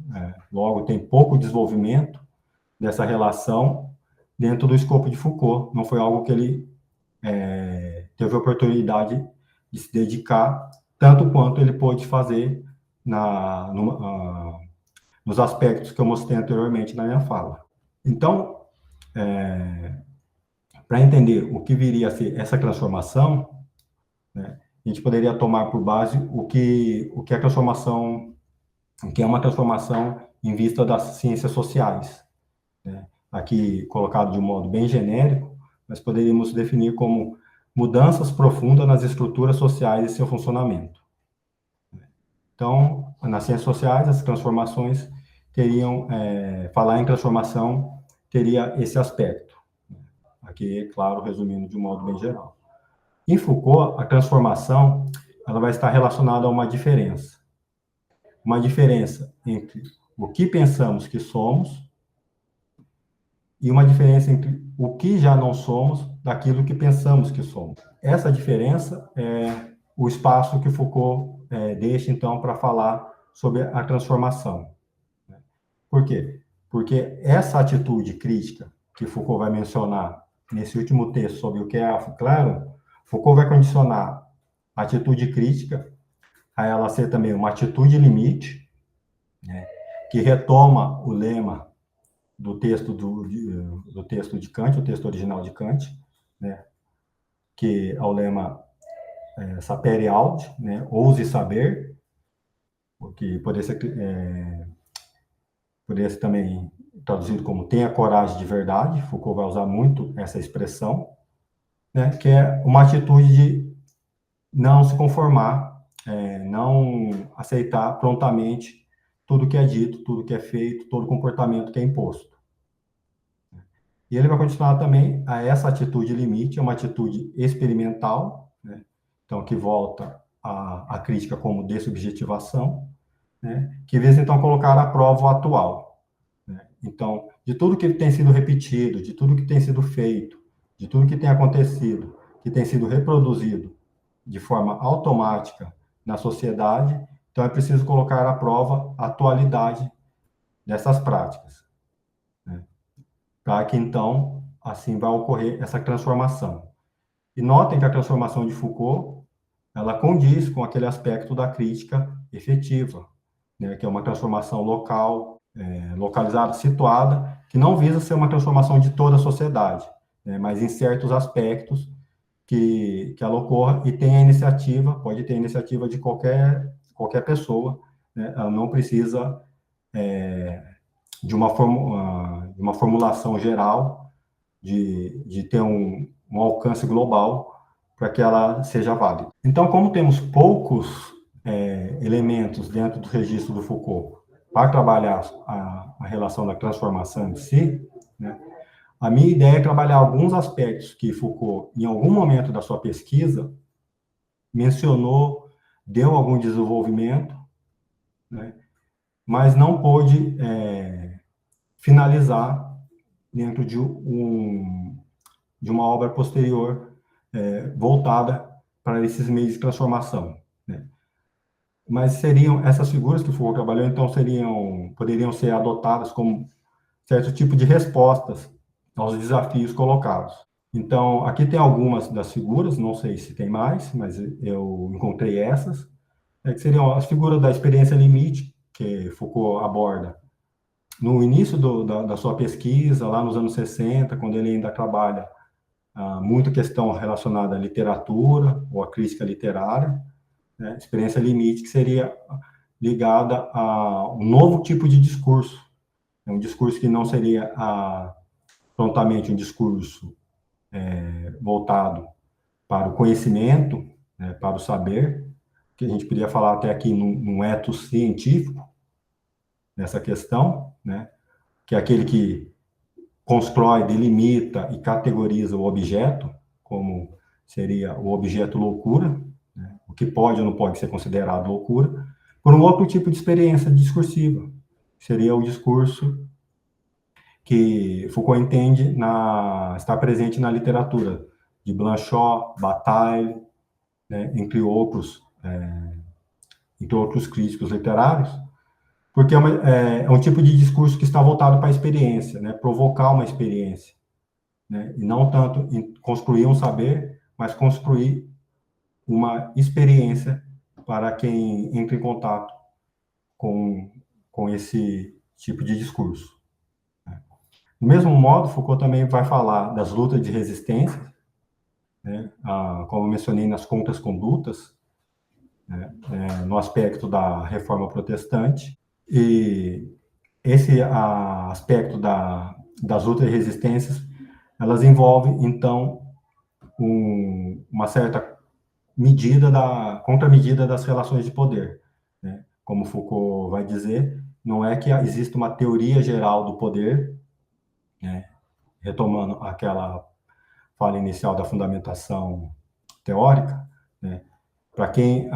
Speaker 1: logo tem pouco desenvolvimento dessa relação dentro do escopo de Foucault. Não foi algo que ele teve a oportunidade de se dedicar tanto quanto ele pôde fazer nos aspectos que eu mostrei anteriormente na minha fala. Então, para entender o que viria a ser essa transformação, né, a gente poderia tomar por base o que é transformação, o que é uma transformação em vista das ciências sociais, né? Aqui colocado de um modo bem genérico, nós poderíamos definir como mudanças profundas nas estruturas sociais e seu funcionamento. Então, nas ciências sociais, as transformações teriam, falar em transformação teria esse aspecto. Aqui, claro, resumindo de um modo bem geral. Em Foucault, a transformação ela vai estar relacionada a uma diferença entre o que pensamos que somos e uma diferença entre o que já não somos daquilo que pensamos que somos. Essa diferença é o espaço que Foucault deixa, então, para falar sobre a transformação. Por quê? Porque essa atitude crítica que Foucault vai mencionar nesse último texto sobre o que é afro-claro, Foucault vai condicionar a atitude crítica a ela ser também uma atitude limite, né, que retoma o lema do texto do texto de Kant, o texto original de Kant, né, que é o lema sapere aude, né, ouse saber, o que poderia ser também traduzido como tenha coragem de verdade. Foucault vai usar muito essa expressão, né, que é uma atitude de não se conformar, não aceitar prontamente tudo que é dito, tudo que é feito, todo comportamento que é imposto. E ele vai continuar também a essa atitude limite, é uma atitude experimental, né? Então, que volta à crítica como dessubjetivação, né? Que visa, então, colocar à prova o atual, né? Então, de tudo que tem sido repetido, de tudo que tem sido feito, de tudo que tem acontecido, que tem sido reproduzido de forma automática na sociedade, então é preciso colocar à prova a atualidade dessas práticas, né? Para que então assim vai ocorrer essa transformação. E notem que a transformação de Foucault ela condiz com aquele aspecto da crítica efetiva, né, que é uma transformação local, localizada, situada, que não visa ser uma transformação de toda a sociedade, né, mas em certos aspectos que ela ocorra e tem a iniciativa, pode ter a iniciativa de qualquer pessoa, né, ela não precisa de uma formulação geral, de ter um alcance global para que ela seja válida. Então, como temos poucos elementos dentro do registro do Foucault para trabalhar a relação da transformação em si, né, a minha ideia é trabalhar alguns aspectos que Foucault, em algum momento da sua pesquisa, mencionou, deu algum desenvolvimento, né, mas não pôde finalizar dentro de uma obra posterior voltada para esses meios de transformação, né? Mas seriam essas figuras que o Foucault trabalhou, então poderiam ser adotadas como certo tipo de respostas aos desafios colocados. Então, aqui tem algumas das figuras, não sei se tem mais, mas eu encontrei essas, que seriam as figuras da experiência limite, que Foucault aborda no início da sua pesquisa, lá nos anos 60, quando ele ainda trabalha muito questão relacionada à literatura ou à crítica literária, né? Experiência limite, que seria ligada a um novo tipo de discurso, um discurso que não seria prontamente um discurso voltado para o conhecimento, né, para o saber, que a gente poderia falar até aqui num ethos científico, nessa questão, né, que é aquele que constrói, delimita e categoriza o objeto, como seria o objeto loucura, né, o que pode ou não pode ser considerado loucura, por um outro tipo de experiência discursiva, que seria o discurso que Foucault entende está presente na literatura de Blanchot, Bataille, né, entre outros críticos literários, porque é um tipo de discurso que está voltado para a experiência, né, provocar uma experiência, né, e não tanto em construir um saber, mas construir uma experiência para quem entra em contato com esse tipo de discurso. Do mesmo modo, Foucault também vai falar das lutas de resistência, né, como eu mencionei nas contas-condutas, né, no aspecto da reforma protestante, e esse aspecto das lutas de resistências, elas envolvem, então, uma certa contramedida das relações de poder, né? Como Foucault vai dizer, não é que exista uma teoria geral do poder, né? Retomando aquela fala inicial da fundamentação teórica, né? Para quem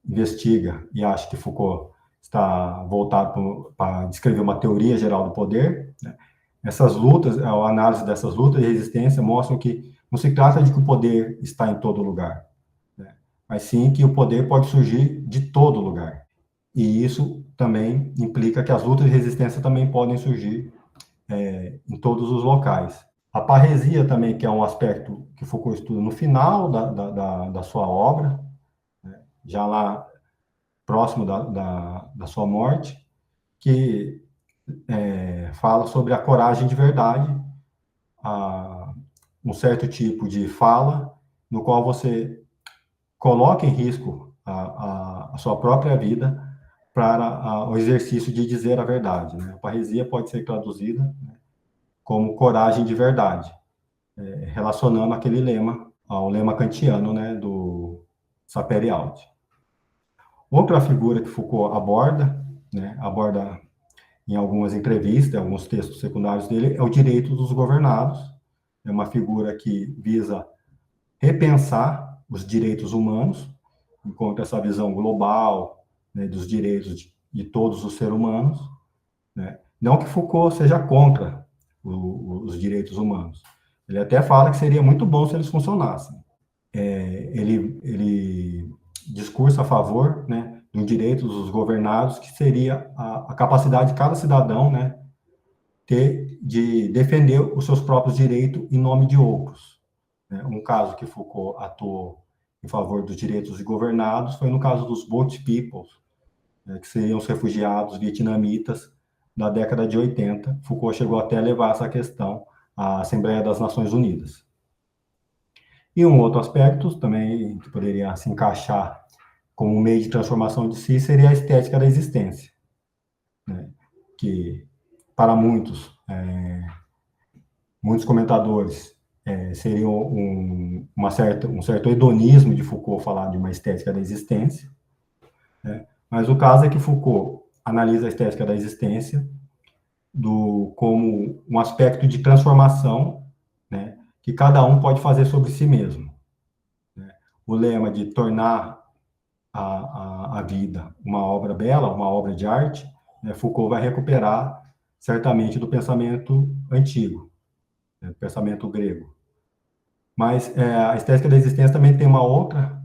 Speaker 1: investiga e acha que Foucault está voltado para descrever uma teoria geral do poder, né? Essas lutas, a análise dessas lutas de resistência mostram que não se trata de que o poder está em todo lugar, né? Mas sim que o poder pode surgir de todo lugar. E isso também implica que as lutas de resistência também podem surgir em todos os locais. A parresia também, que é um aspecto que Foucault estuda no final da sua obra, né, já lá próximo da sua morte, que fala sobre a coragem de verdade, um certo tipo de fala no qual você coloca em risco a sua própria vida para o exercício de dizer a verdade, né? A parresia pode ser traduzida, né, como coragem de verdade, relacionando aquele lema ao lema kantiano, né, do Sapere-Aude. Outra figura que Foucault aborda, né, aborda em algumas entrevistas, em alguns textos secundários dele, é o direito dos governados. É uma figura que visa repensar os direitos humanos, enquanto essa visão global, né, dos direitos de todos os seres humanos, né? Não que Foucault seja contra os direitos humanos. Ele até fala que seria muito bom se eles funcionassem. Ele discursa a favor, né, do direito dos governados, que seria a capacidade de cada cidadão, né, ter de defender os seus próprios direitos em nome de outros. Um caso que Foucault atuou em favor dos direitos dos governados foi no caso dos Boat People, né, que seriam os refugiados vietnamitas da década de 80. Foucault chegou até a levar essa questão à Assembleia das Nações Unidas. E um outro aspecto também que poderia se encaixar como meio de transformação de si seria a estética da existência, né? Que para muitos comentadores, seria um certo hedonismo de Foucault falar de uma estética da existência, né? Mas o caso é que Foucault analisa a estética da existência como um aspecto de transformação, né, que cada um pode fazer sobre si mesmo, né? O lema de tornar a vida uma obra bela, uma obra de arte, né, Foucault vai recuperar certamente do pensamento antigo, né, do pensamento grego. Mas a estética da existência também tem uma outra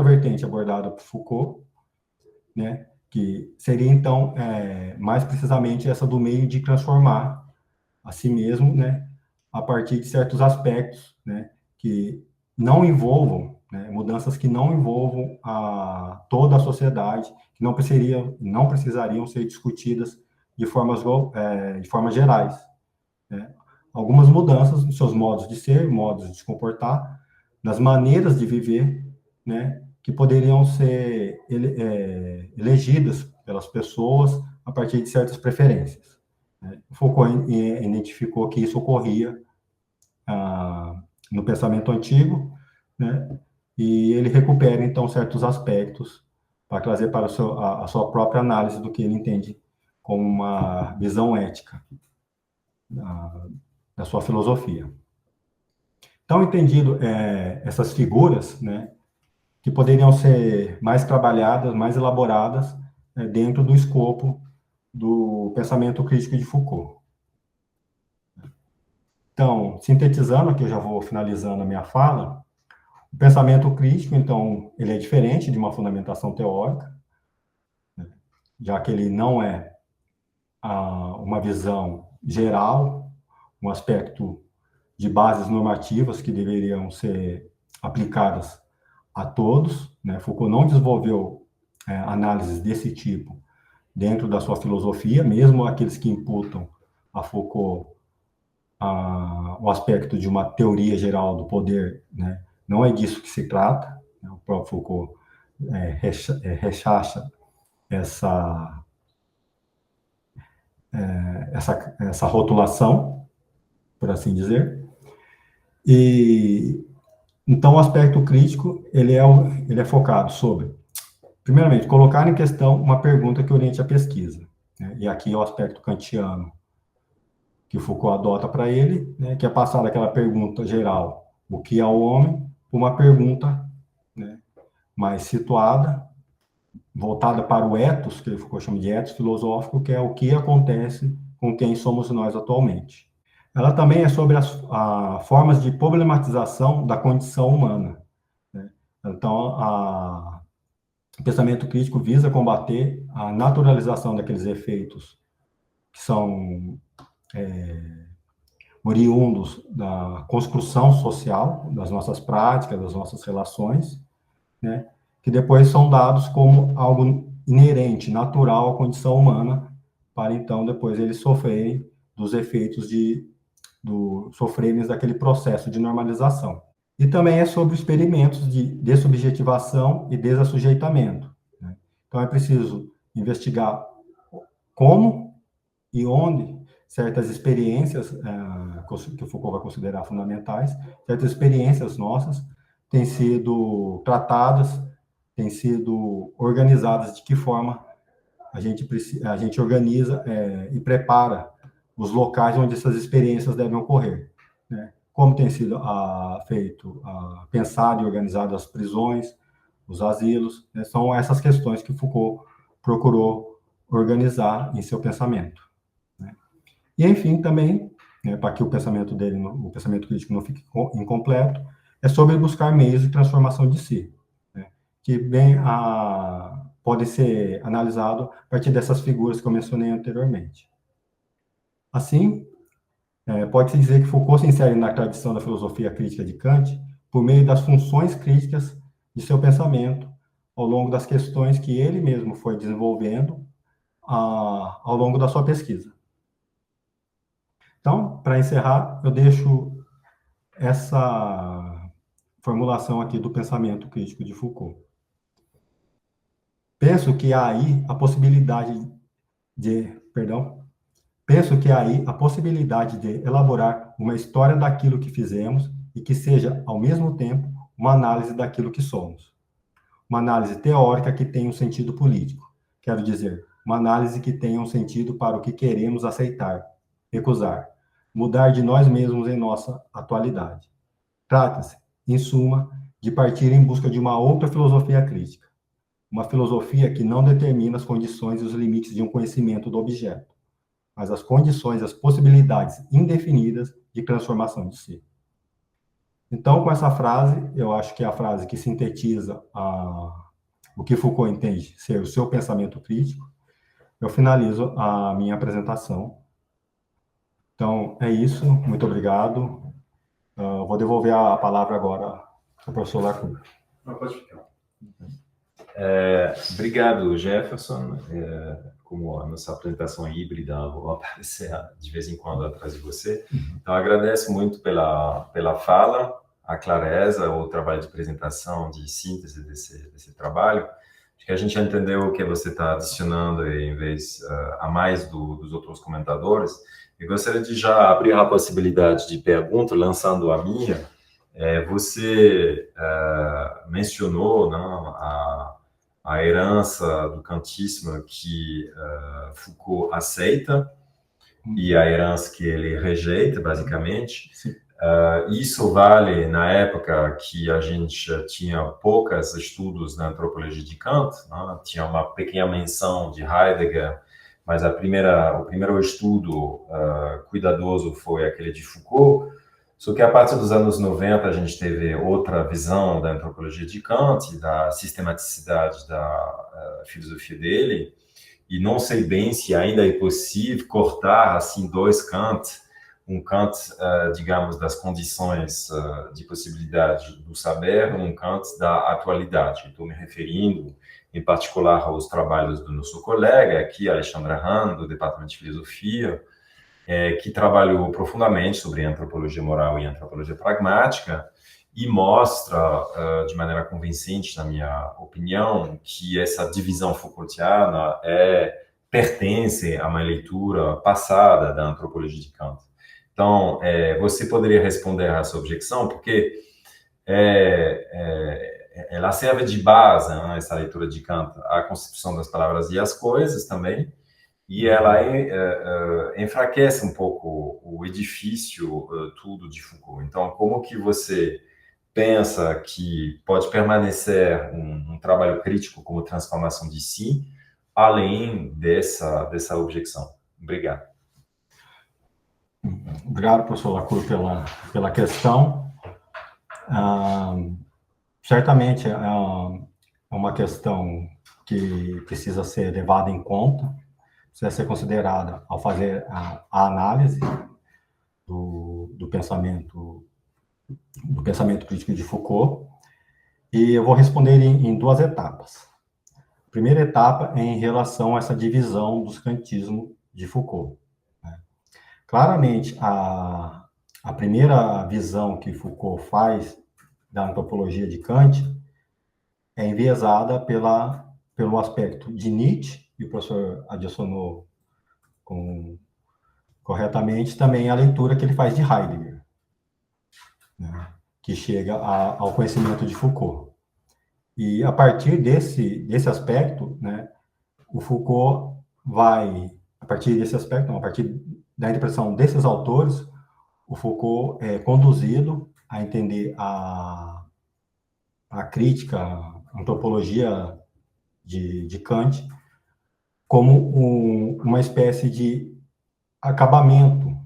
Speaker 1: vertente abordada por Foucault, né, que seria, então, mais precisamente essa do meio de transformar a si mesmo, né, a partir de certos aspectos, né, que não envolvam, né, mudanças que não envolvam toda a sociedade, que não precisariam ser discutidas de formas gerais, né? Algumas mudanças nos seus modos de ser, modos de se comportar, nas maneiras de viver, né, que poderiam ser elegidas pelas pessoas a partir de certas preferências, né? Foucault identificou que isso ocorria no pensamento antigo, né, e ele recupera, então, certos aspectos para trazer para a sua própria análise do que ele entende como uma visão ética da sua filosofia. Então, entendido essas figuras, né, que poderiam ser mais trabalhadas, mais elaboradas, dentro do escopo do pensamento crítico de Foucault. Então, sintetizando, aqui eu já vou finalizando a minha fala, o pensamento crítico, então, ele é diferente de uma fundamentação teórica, né, já que ele não é uma visão geral, um aspecto de bases normativas que deveriam ser aplicadas a todos, né? Foucault não desenvolveu análises desse tipo dentro da sua filosofia, mesmo aqueles que imputam a Foucault o aspecto de uma teoria geral do poder, né? Não é disso que se trata, né? O próprio Foucault rechaça essa rotulação, por assim dizer. E então o aspecto crítico ele é focado sobre, primeiramente, colocar em questão uma pergunta que oriente a pesquisa, né? E aqui é o aspecto kantiano que Foucault adota para ele, né, que é passar daquela pergunta geral, o que é o homem, para uma pergunta, né, mais situada, voltada para o ethos, que Foucault chama de ethos filosófico, que é o que acontece com quem somos nós atualmente. Ela também é sobre as formas de problematização da condição humana, né? Então, o pensamento crítico visa combater a naturalização daqueles efeitos que são oriundos da construção social, das nossas práticas, das nossas relações, né, que depois são dados como algo inerente, natural à condição humana, para então depois eles sofrerem dos efeitos sofrerem daquele processo de normalização. E também é sobre experimentos de dessubjetivação e desassujeitamento, né? Então é preciso investigar como e onde certas experiências que o Foucault vai considerar fundamentais, certas experiências nossas têm sido tratadas, têm sido organizadas de que forma a gente organiza e prepara os locais onde essas experiências devem ocorrer, né? Como tem sido pensado e organizado as prisões, os asilos, né? São essas questões que Foucault procurou organizar em seu pensamento, né? E, enfim, também, né, para que o pensamento dele, o pensamento crítico não fique incompleto, é sobre buscar meios de transformação de si, né, que pode ser analisado a partir dessas figuras que eu mencionei anteriormente. Assim, pode-se dizer que Foucault se insere na tradição da filosofia crítica de Kant por meio das funções críticas de seu pensamento, ao longo das questões que ele mesmo foi desenvolvendo ao longo da sua pesquisa. Então, para encerrar, eu deixo essa formulação aqui do pensamento crítico de Foucault. Penso que há aí a possibilidade de elaborar uma história daquilo que fizemos e que seja, ao mesmo tempo, uma análise daquilo que somos. Uma análise teórica que tenha um sentido político. Quero dizer, uma análise que tenha um sentido para o que queremos aceitar, recusar, mudar de nós mesmos em nossa atualidade. Trata-se, em suma, de partir em busca de uma outra filosofia crítica. Uma filosofia que não determina as condições e os limites de um conhecimento do objeto, mas as condições e as possibilidades indefinidas de transformação de si. Então, com essa frase, eu acho que é a frase que sintetiza o que Foucault entende ser o seu pensamento crítico, eu finalizo a minha apresentação. Então, é isso. Muito obrigado. Vou devolver a palavra agora ao professor Lacour.
Speaker 2: Não, pode ficar. Obrigado, Jefferson. Como a nossa apresentação é híbrida, vou aparecer de vez em quando atrás de você. Então, agradeço muito pela fala, a clareza, o trabalho de apresentação, de síntese desse trabalho. Acho que a gente já entendeu o que você está adicionando em vez a mais dos outros comentadores. Eu gostaria de já abrir a possibilidade de pergunta, lançando a minha. Você mencionou, não, a herança do kantismo que Foucault aceita e a herança que ele rejeita, basicamente. Isso vale na época que a gente tinha poucos estudos na antropologia de Kant, né? Tinha uma pequena menção de Heidegger, mas o primeiro estudo cuidadoso foi aquele de Foucault. Só que a partir dos anos 90 a gente teve outra visão da antropologia de Kant, da sistematicidade da filosofia dele, e não sei bem se ainda é possível cortar assim dois Kant, um Kant, digamos, das condições de possibilidade do saber, um Kant da atualidade. Estou me referindo, em particular, aos trabalhos do nosso colega aqui, Alexandre Hahn, do Departamento de Filosofia, que trabalhou profundamente sobre antropologia moral e antropologia pragmática e mostra, de maneira convincente, na minha opinião, que essa divisão Foucaultiana pertence a uma leitura passada da antropologia de Kant. Então, você poderia responder a essa objeção, porque ela serve de base, né, essa leitura de Kant, à constituição das palavras e as coisas também, e ela enfraquece um pouco o edifício tudo de Foucault. Então, como que você pensa que pode permanecer um trabalho crítico como transformação de si, além dessa objeção? Obrigado.
Speaker 1: Obrigado, professor Lacour, pela questão. Certamente é uma questão que precisa ser levada em conta, precisa ser considerada ao fazer a análise do pensamento crítico de Foucault, e eu vou responder em duas etapas. A primeira etapa é em relação a essa divisão do kantismo de Foucault. Claramente, a primeira visão que Foucault faz da antropologia de Kant é enviesada pelo aspecto de Nietzsche, e o professor adicionou corretamente também a leitura que ele faz de Heidegger, né, que chega ao conhecimento de Foucault. E a partir desse aspecto, né, o Foucault vai, a partir desse aspecto, não, a partir da interpretação desses autores, o Foucault é conduzido a entender a crítica, a antropologia de Kant como uma espécie de acabamento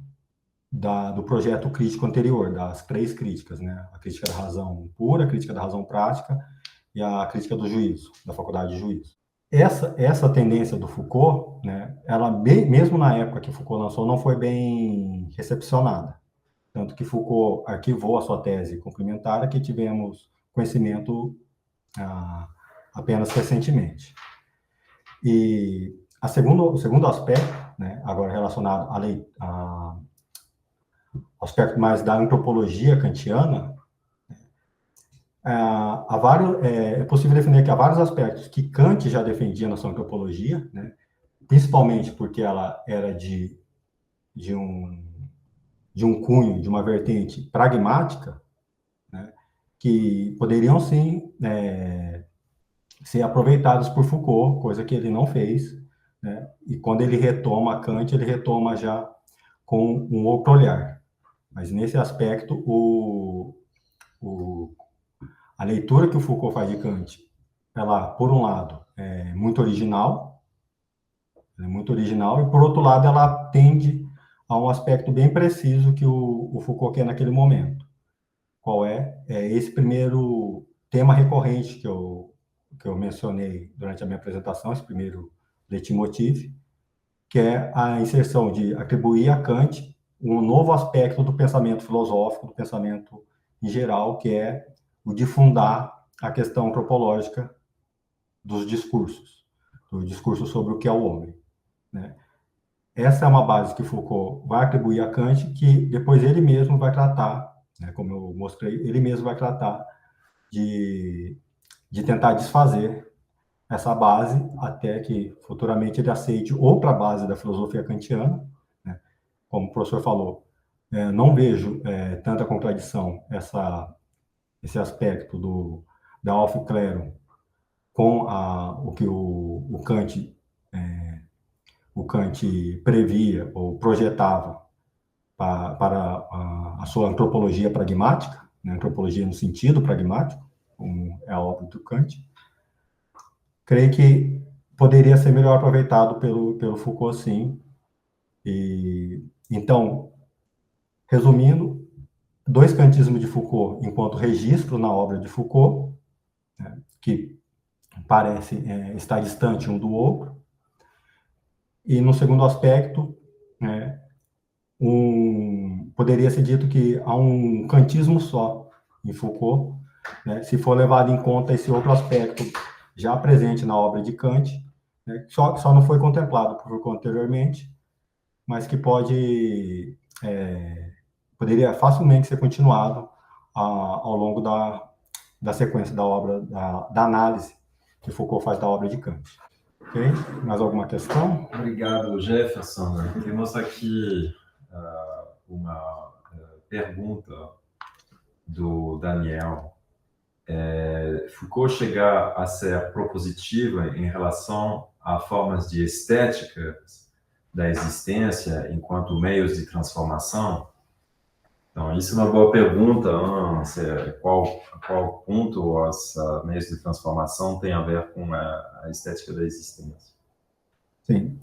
Speaker 1: do projeto crítico anterior, das 3 críticas, né? A crítica da razão pura, a crítica da razão prática e a crítica do juízo, da faculdade de juízo. Essa tendência do Foucault, né, ela mesmo na época que Foucault lançou, não foi bem recepcionada. Tanto que Foucault arquivou a sua tese complementar, que tivemos conhecimento apenas recentemente. E o segundo aspecto, né, agora relacionado ao aspecto mais da antropologia kantiana, é possível definir que há vários aspectos que Kant já defendia na sua antropologia, né, principalmente porque ela era de um cunho, de uma vertente pragmática, né, que poderiam sim ser aproveitados por Foucault, coisa que ele não fez, né? E quando ele retoma Kant, ele retoma já com um outro olhar. Mas nesse aspecto, a leitura que o Foucault faz de Kant, ela, por um lado, é muito original, e por outro lado, ela tende a um aspecto bem preciso que o Foucault quer naquele momento. Qual é esse primeiro tema recorrente que eu mencionei durante a minha apresentação, esse primeiro leitmotiv, que é a inserção de atribuir a Kant um novo aspecto do pensamento filosófico, do pensamento em geral, que é o de fundar a questão antropológica dos discursos, do discurso sobre o que é o homem, né? Essa é uma base que Foucault vai atribuir a Kant, que depois ele mesmo vai tratar, né, como eu mostrei, ele mesmo vai tratar de tentar desfazer essa base até que futuramente ele aceite outra base da filosofia kantiana, né? Como o professor falou, não vejo tanta contradição esse aspecto da Aufklärung com o que o Kant previa ou projetava para a sua antropologia pragmática, né? Antropologia no sentido pragmático, como é a obra do Kant. Creio que poderia ser melhor aproveitado pelo Foucault, sim. E, então, resumindo, 2 kantismos de Foucault enquanto registro na obra de Foucault, né, que parece estar distante um do outro. E, no segundo aspecto, né, poderia ser dito que há um kantismo só em Foucault, né, se for levado em conta esse outro aspecto já presente na obra de Kant, né, só não foi contemplado por Foucault anteriormente, mas que poderia facilmente ser continuado ao longo da sequência da obra, da análise que Foucault faz da obra de Kant. Ok? Mais alguma questão?
Speaker 2: Obrigado, Jefferson. Temos aqui uma pergunta do Daniel. Foucault chegar a ser propositiva em relação a formas de estética da existência enquanto meios de transformação? Então, isso é uma boa pergunta. Qual ponto os meios de transformação tem a ver com a estética da existência?
Speaker 1: Sim.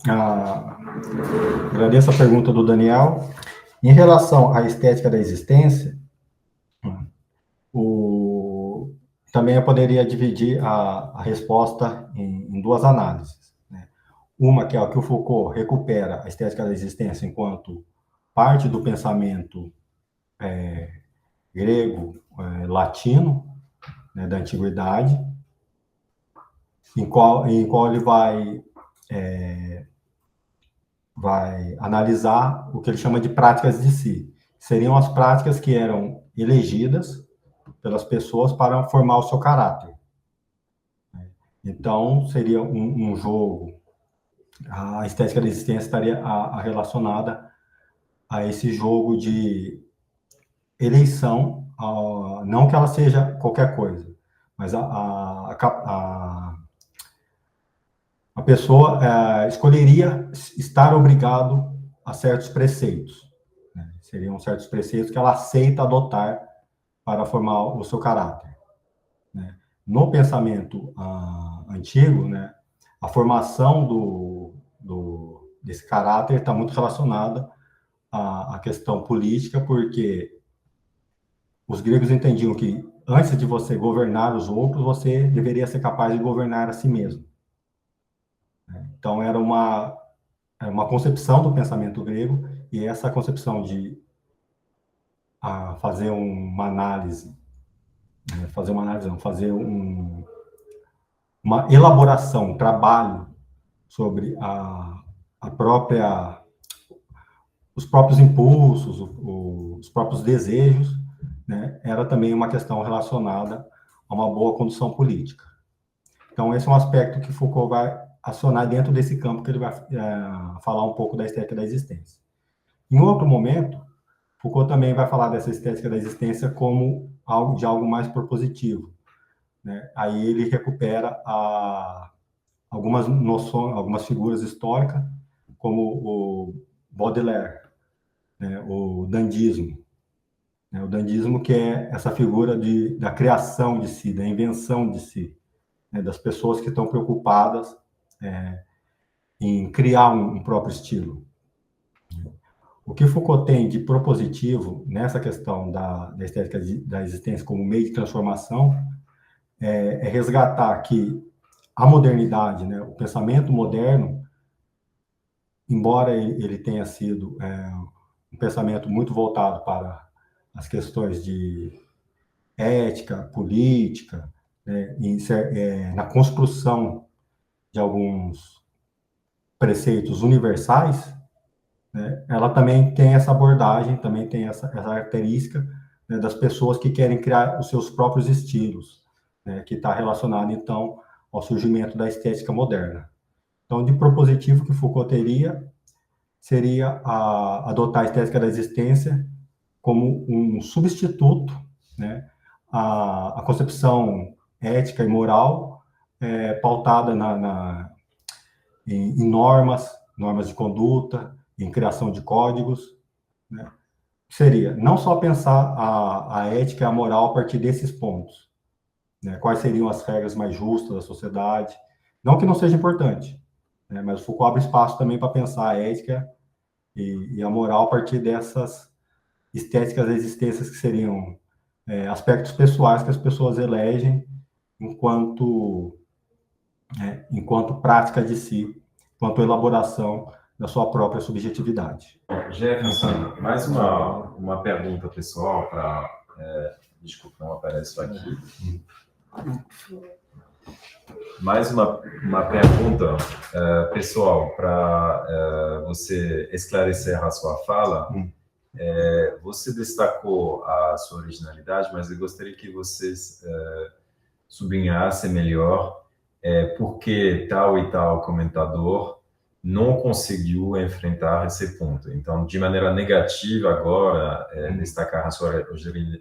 Speaker 1: Agradeço a pergunta do Daniel. Em relação à estética da existência, também eu poderia dividir a resposta em 2 análises, né? Uma que é o que o Foucault recupera a estética da existência enquanto parte do pensamento grego, latino, né, da antiguidade, em qual ele vai analisar o que ele chama de práticas de si. Seriam as práticas que eram elegidas pelas pessoas para formar o seu caráter. Então, seria um jogo, a estética da existência estaria relacionada a esse jogo de eleição, não que ela seja qualquer coisa, mas a a pessoa escolheria estar obrigado a certos preceitos. Né? Seriam certos preceitos que ela aceita adotar para formar o seu caráter. Né? No pensamento antigo, né, a formação desse caráter está muito relacionada à questão política, porque os gregos entendiam que antes de você governar os outros, você deveria ser capaz de governar a si mesmo. Então, era uma concepção do pensamento grego, e essa concepção de fazer uma análise, não, fazer uma elaboração, um trabalho sobre os próprios impulsos, os próprios desejos, né, era também uma questão relacionada a uma boa condução política. Então, esse é um aspecto que Foucault vai acionar dentro desse campo, que ele vai falar um pouco da estética da existência. Em outro momento, Foucault também vai falar dessa estética da existência como algo mais propositivo. Né? Aí ele recupera algumas noções, algumas figuras históricas, como o Baudelaire, né? O dandismo. Né? O dandismo, que é essa figura da criação de si, da invenção de si, né? Das pessoas que estão preocupadas em criar um próprio estilo. O que Foucault tem de propositivo nessa questão da estética da existência como meio de transformação é resgatar que a modernidade, né, o pensamento moderno, embora ele tenha sido um pensamento muito voltado para as questões de ética, política, né, na construção de alguns preceitos universais, né, ela também tem essa abordagem, também tem essa característica, né, das pessoas que querem criar os seus próprios estilos, né, que está relacionado, então, ao surgimento da estética moderna. Então, de propositivo que Foucault teria seria adotar a estética da existência como um substituto, né, à concepção ética e moral pautada em normas de conduta, em criação de códigos, né? Seria não só pensar a ética e a moral a partir desses pontos, né? Quais seriam as regras mais justas da sociedade, não que não seja importante, né? Mas o Foucault abre espaço também para pensar a ética e a moral a partir dessas estéticas da existência, que seriam aspectos pessoais que as pessoas elegem enquanto prática de si, enquanto elaboração da sua própria subjetividade.
Speaker 2: Jefferson, mais uma pergunta pessoal para... desculpa, não aparece isso aqui. Mais uma pergunta pessoal para você esclarecer a sua fala. Você destacou a sua originalidade, mas eu gostaria que vocês sublinhassem melhor por que tal e tal comentador não conseguiu enfrentar esse ponto. Então, de maneira negativa agora, destacar a sua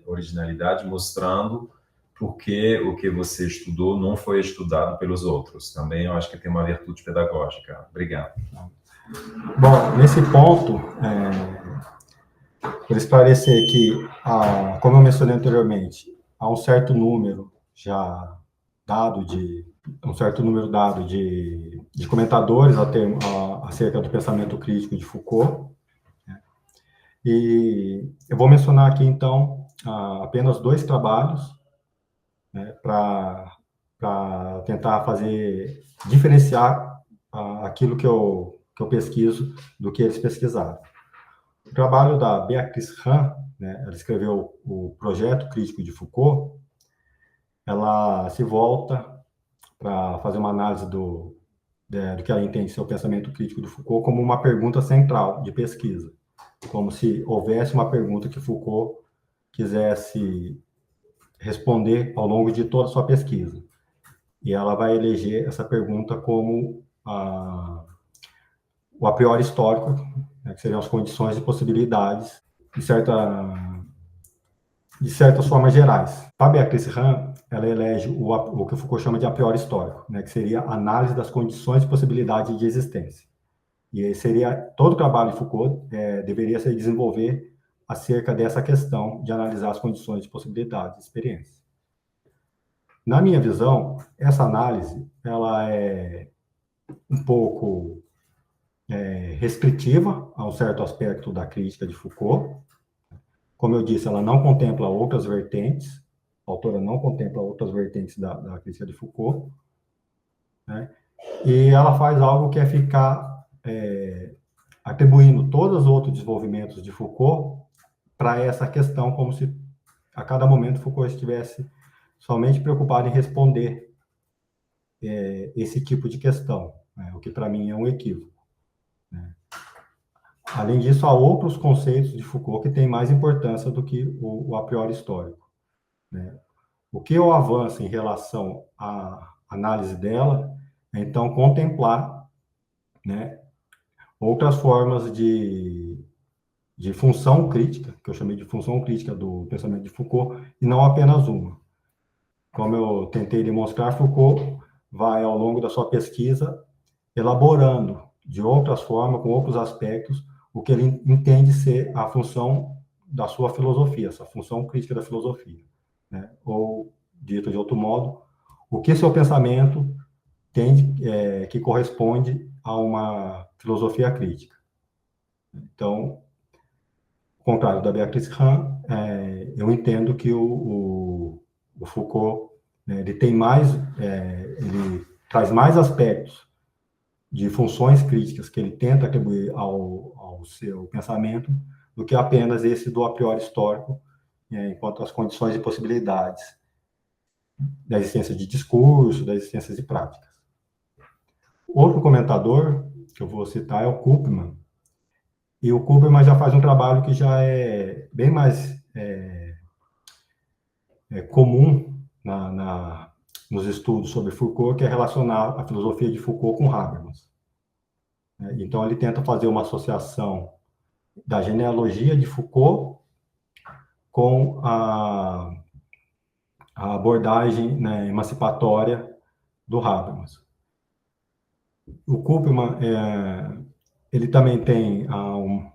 Speaker 2: originalidade, mostrando porque o que você estudou não foi estudado pelos outros. Também eu acho que tem uma virtude pedagógica. Obrigado.
Speaker 1: Bom, nesse ponto, por esclarecer que, como eu mencionei anteriormente, há um certo número dado de comentadores acerca do pensamento crítico de Foucault, né? E eu vou mencionar aqui, então, apenas 2 trabalhos, né, para tentar diferenciar aquilo que eu pesquiso do que eles pesquisaram. O trabalho da Beatrice Rahn, né, ela escreveu o Projeto Crítico de Foucault. Ela se volta para fazer uma análise do que ela entende ser o pensamento crítico de Foucault como uma pergunta central de pesquisa, como se houvesse uma pergunta que Foucault quisesse responder ao longo de toda a sua pesquisa. E ela vai eleger essa pergunta como o a priori histórico, né, que seriam as condições e possibilidades de certa de certas formas gerais. A Beatrice Rand, ela elege o que o Foucault chama de a priori histórico, né, que seria a análise das condições e possibilidades de existência. E seria todo o trabalho de Foucault deveria se desenvolver acerca dessa questão de analisar as condições de possibilidades de experiência. Na minha visão, essa análise ela é um pouco restritiva a um certo aspecto da crítica de Foucault. Como eu disse, ela não contempla outras vertentes, a autora não contempla outras vertentes da crítica de Foucault, né? E ela faz algo que é ficar atribuindo todos os outros desenvolvimentos de Foucault para essa questão, como se a cada momento Foucault estivesse somente preocupado em responder esse tipo de questão, né? O que para mim é um equívoco, né? Além disso, há outros conceitos de Foucault que têm mais importância do que o a priori histórico, né? O que eu avanço em relação à análise dela é, então, contemplar, né, outras formas de função crítica, que eu chamei de função crítica do pensamento de Foucault, e não apenas uma. Como eu tentei demonstrar, Foucault vai, ao longo da sua pesquisa, elaborando de outras formas, com outros aspectos, o que ele entende ser a função da sua filosofia, essa função crítica da filosofia, né? Ou, dito de outro modo, o que seu pensamento tem que corresponde a uma filosofia crítica. Então, ao contrário da Beatrice Rand, eu entendo que o Foucault, né, ele tem mais, ele traz mais aspectos de funções críticas que ele tenta atribuir ao seu pensamento do que apenas esse do a priori histórico, enquanto as condições e possibilidades da existência de discurso, da existência de práticas. Outro comentador que eu vou citar é o Kuhlmann. E o Kuhlmann já faz um trabalho que já é bem mais comum nos estudos sobre Foucault, que é relacionar a filosofia de Foucault com Habermas. Então, ele tenta fazer uma associação da genealogia de Foucault com a abordagem, né, emancipatória do Habermas. O Kuhlmann, ele também tem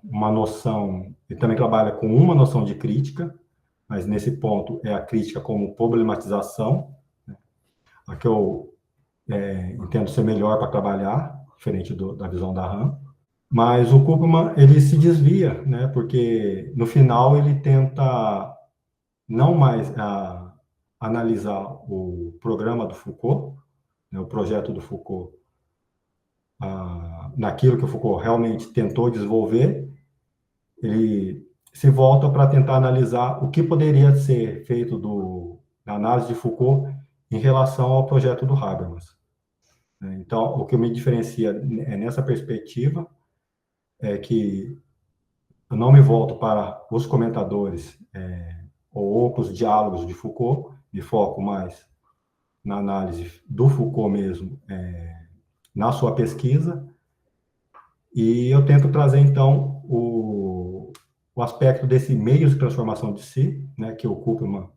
Speaker 1: uma noção, ele também trabalha com uma noção de crítica, mas nesse ponto é a crítica como problematização, né, a que eu entendo ser melhor para trabalhar, diferente da visão da Rand. Mas o Kuhlmann, ele se desvia, né, porque no final ele tenta não mais analisar o programa do Foucault, né, o projeto do Foucault, naquilo que o Foucault realmente tentou desenvolver, ele se volta para tentar analisar o que poderia ser feito da análise de Foucault em relação ao projeto do Habermas. Então, o que me diferencia nessa perspectiva é que eu não me volto para os comentadores ou outros diálogos de Foucault, me foco mais na análise do Foucault mesmo, na sua pesquisa, e eu tento trazer, então, o aspecto desse meio de transformação de si, né, que o Kuhlmann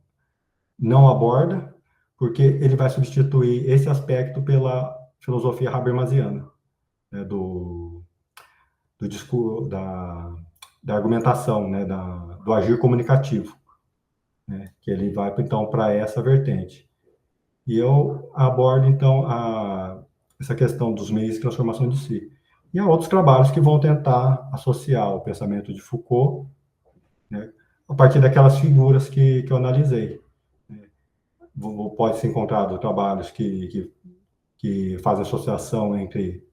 Speaker 1: não aborda, porque ele vai substituir esse aspecto pela filosofia habermasiana, né, do discurso, da argumentação, né, do agir comunicativo, né, que ele vai, então, para essa vertente. E eu abordo, então, essa questão dos meios de transformação de si. E há outros trabalhos que vão tentar associar o pensamento de Foucault, né, a partir daquelas figuras que eu analisei. Pode ser encontrado trabalhos que fazem associação entre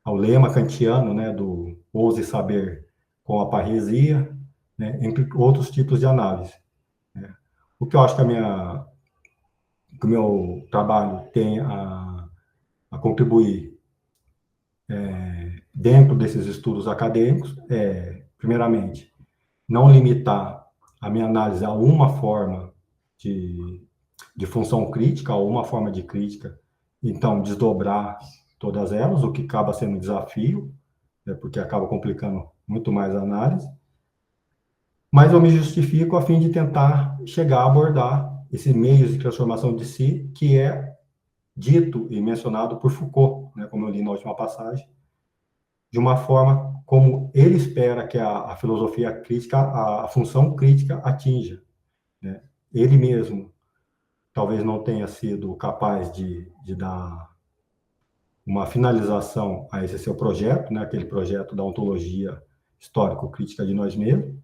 Speaker 1: o lema kantiano, né, do ouse saber com a parresia, né, entre outros tipos de análise, né. O que eu acho que o meu trabalho tem a contribuir dentro desses estudos acadêmicos primeiramente, não limitar a minha análise a uma forma de função crítica, a uma forma de crítica, então desdobrar todas elas, o que acaba sendo um desafio, porque acaba complicando muito mais a análise, mas eu me justifico a fim de tentar chegar a abordar esses meios de transformação de si, que é dito e mencionado por Foucault, né, como eu li na última passagem, de uma forma como ele espera que a filosofia crítica, a função crítica atinja, né? Ele mesmo talvez não tenha sido capaz de dar uma finalização a esse seu projeto, né, aquele projeto da ontologia histórico-crítica de nós mesmos,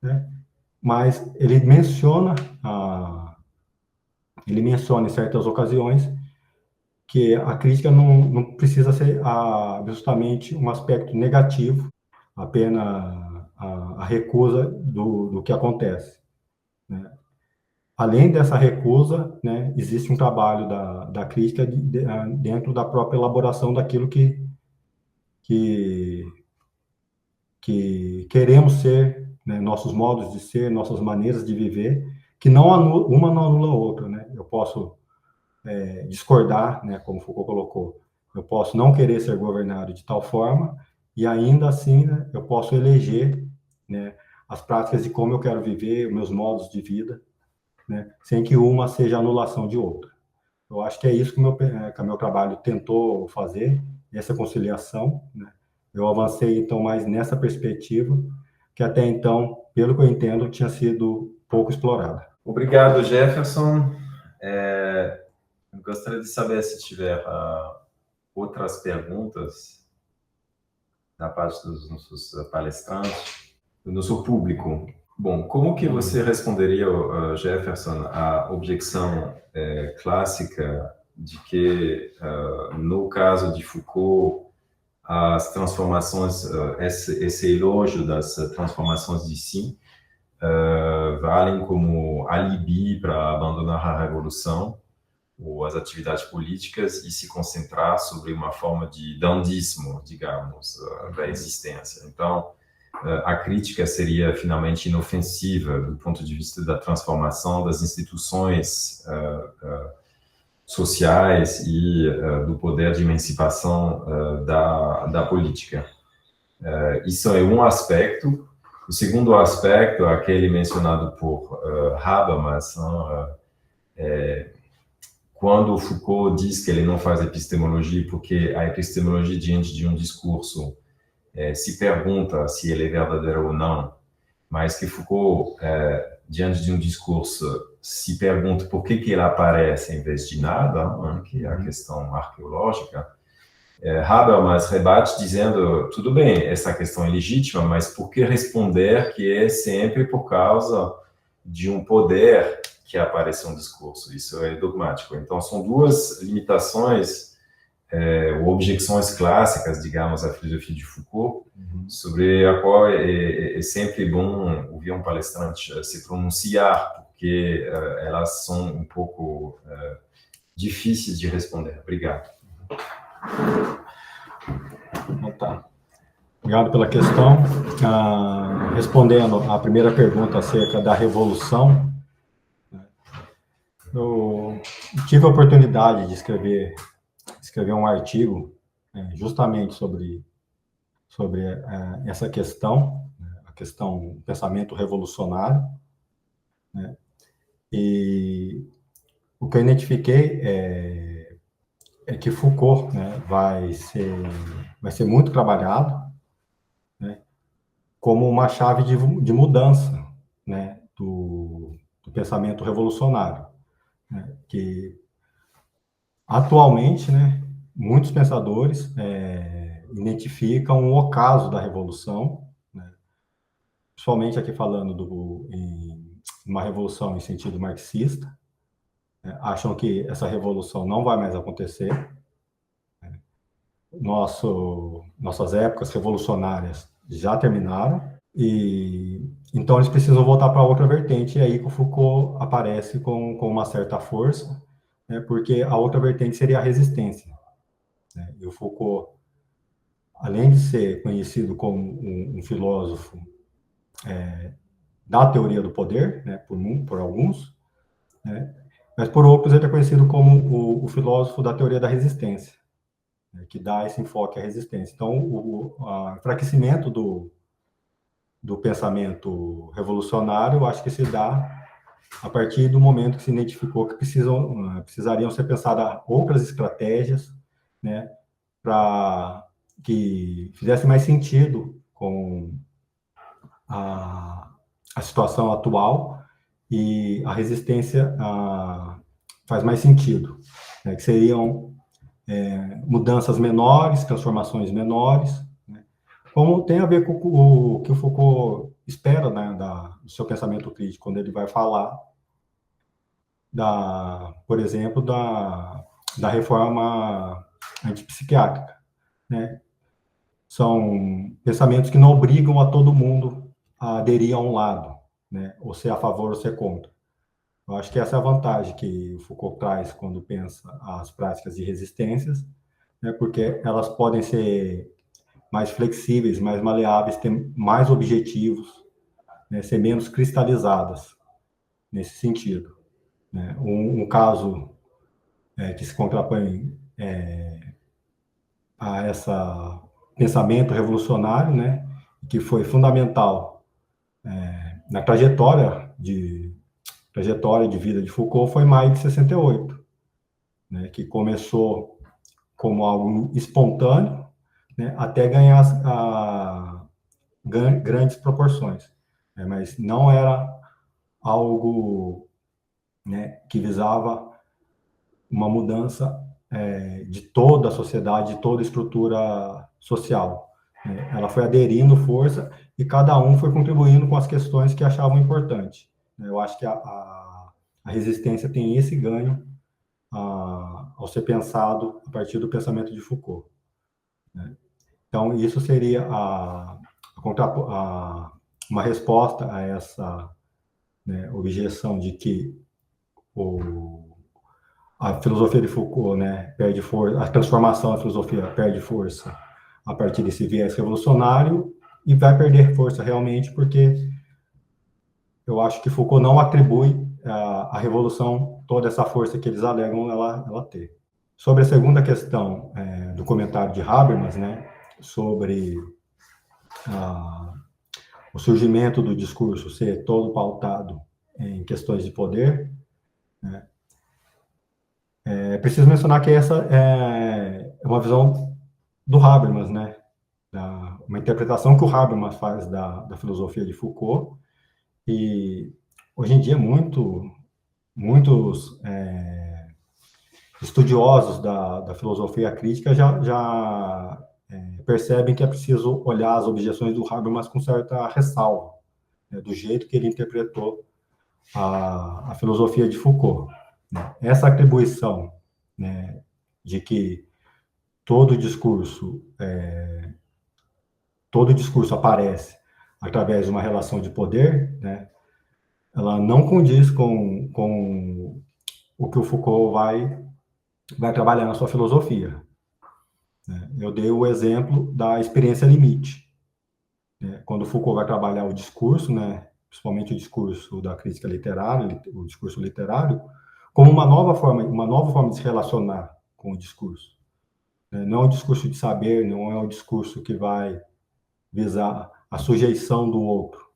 Speaker 1: né? Mas ele menciona em certas ocasiões que a crítica não precisa ser justamente um aspecto negativo, apenas a recusa do que acontece, né? Além dessa recusa, né, existe um trabalho da crítica dentro da própria elaboração daquilo que queremos ser, né, nossos modos de ser, nossas maneiras de viver, que uma não anula a outra, né? Eu posso discordar, né, como Foucault colocou, eu posso não querer ser governado de tal forma e ainda assim, né, eu posso eleger, né, as práticas de como eu quero viver, os meus modos de vida, né, sem que uma seja anulação de outra. Eu acho que é isso que o meu trabalho tentou fazer, essa conciliação, né? Eu avancei, então, mais nessa perspectiva, que até então, pelo que eu entendo, tinha sido pouco explorada.
Speaker 2: Obrigado, Jefferson. Eu gostaria de saber se tiver outras perguntas da parte dos nossos palestrantes, do nosso público. Bom, como que você responderia, Jefferson, à objeção clássica de que, no caso de Foucault, as transformações, esse elogio das transformações de si, valem como alibi para abandonar a revolução ou as atividades políticas e se concentrar sobre uma forma de dandismo, digamos, da existência. Então, a crítica seria finalmente inofensiva do ponto de vista da transformação das instituições sociais e do poder de emancipação da política. Isso é um aspecto. O segundo aspecto, aquele mencionado por Habermas, quando Foucault diz que ele não faz epistemologia porque a epistemologia diante de um discurso se pergunta se ele é verdadeiro ou não, mas que Foucault, diante de um discurso, se pergunta por que ele aparece em vez de nada, né, que é a questão arqueológica. Habermas rebate dizendo, tudo bem, essa questão é legítima, mas por que responder que é sempre por causa de um poder que aparece um discurso? Isso é dogmático. Então, são duas limitações ou objeções clássicas, digamos, à filosofia de Foucault, sobre a qual é sempre bom ouvir um palestrante se pronunciar, porque elas são um pouco difíceis de responder. Obrigado.
Speaker 1: Então, tá. Obrigado pela questão. Respondendo à primeira pergunta acerca da revolução, eu tive a oportunidade de escrever um artigo justamente sobre essa questão, a questão do pensamento revolucionário, né? E o que eu identifiquei é que Foucault, né, vai ser muito trabalhado, né, como uma chave de mudança, né, do pensamento revolucionário, né, que atualmente, né, muitos pensadores identificam o ocaso da revolução, né, principalmente aqui falando em uma revolução em sentido marxista, né, acham que essa revolução não vai mais acontecer. Nossas épocas revolucionárias já terminaram, e então eles precisam voltar para outra vertente, e aí que o Foucault aparece com uma certa força, né, porque a outra vertente seria a resistência, né? E o Foucault, além de ser conhecido como um filósofo da teoria do poder, né, por alguns, né, mas por outros ele é conhecido como o filósofo da teoria da resistência, né, que dá esse enfoque à resistência. Então, o enfraquecimento do pensamento revolucionário, eu acho que se dá a partir do momento que se identificou que precisariam ser pensadas outras estratégias, né, para que fizesse mais sentido com a situação atual, e a resistência faz mais sentido, né, que seriam mudanças menores, transformações menores, né, como tem a ver com o que o Foucault espera, né, do seu pensamento crítico, quando ele vai falar, por exemplo, da reforma antipsiquiátrica, né? São pensamentos que não obrigam a todo mundo a aderir a um lado, né? Ou ser a favor ou ser contra. Eu acho que essa é a vantagem que o Foucault traz quando pensa as práticas de resistências, né? Porque elas podem ser mais flexíveis, mais maleáveis, ter mais objetivos, né? Ser menos cristalizadas nesse sentido, né? Um caso que se contrapõe a esse pensamento revolucionário, né, que foi fundamental na trajetória de vida de Foucault, foi Maio de 68, né, que começou como algo espontâneo, né, até ganhar grandes proporções, né, mas não era algo, né, que visava uma mudança de toda a sociedade, de toda a estrutura social. Ela foi aderindo força e cada um foi contribuindo com as questões que achavam importante. Eu acho que a resistência tem esse ganho ao ser pensado a partir do pensamento de Foucault, né? Então, isso seria uma resposta a essa, né, objeção de que a filosofia de Foucault, né, perde força, a transformação da filosofia perde força a partir desse viés revolucionário, e vai perder força realmente porque eu acho que Foucault não atribui à revolução toda essa força que eles alegam ela ter. Sobre a segunda questão do comentário de Habermas, né, sobre o surgimento do discurso ser todo pautado em questões de poder, né, é preciso mencionar que essa é uma visão do Habermas, né? Uma interpretação que o Habermas faz da filosofia de Foucault, e hoje em dia muitos estudiosos da filosofia crítica já percebem que é preciso olhar as objeções do Habermas com certa ressalva, né, do jeito que ele interpretou a filosofia de Foucault, né? Essa atribuição, né, de que todo discurso aparece através de uma relação de poder, né, ela não condiz com o que o Foucault vai trabalhar na sua filosofia, né? Eu dei o exemplo da experiência limite, né? Quando o Foucault vai trabalhar o discurso, né, principalmente o discurso da crítica literária, o discurso literário, como uma nova forma de se relacionar com o discurso, né? Não é um discurso de saber, não é um discurso que vai visar a sujeição do outro,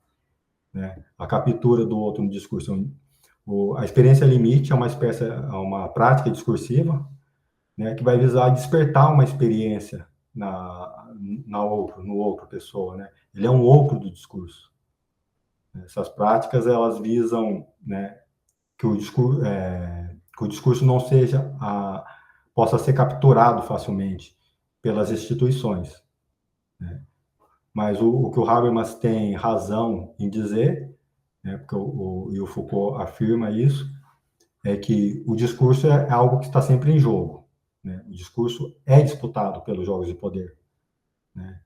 Speaker 1: né? A captura do outro no discurso. A experiência limite é uma prática discursiva, né, que vai visar despertar uma experiência no outro pessoa, né? Ele é um outro do discurso. Essas práticas elas visam, né, que o discurso não possa ser capturado facilmente pelas instituições, né? Mas o que o Habermas tem razão em dizer, né, porque o Foucault afirma isso, é que o discurso é algo que está sempre em jogo, né? O discurso é disputado pelos jogos de poder, né?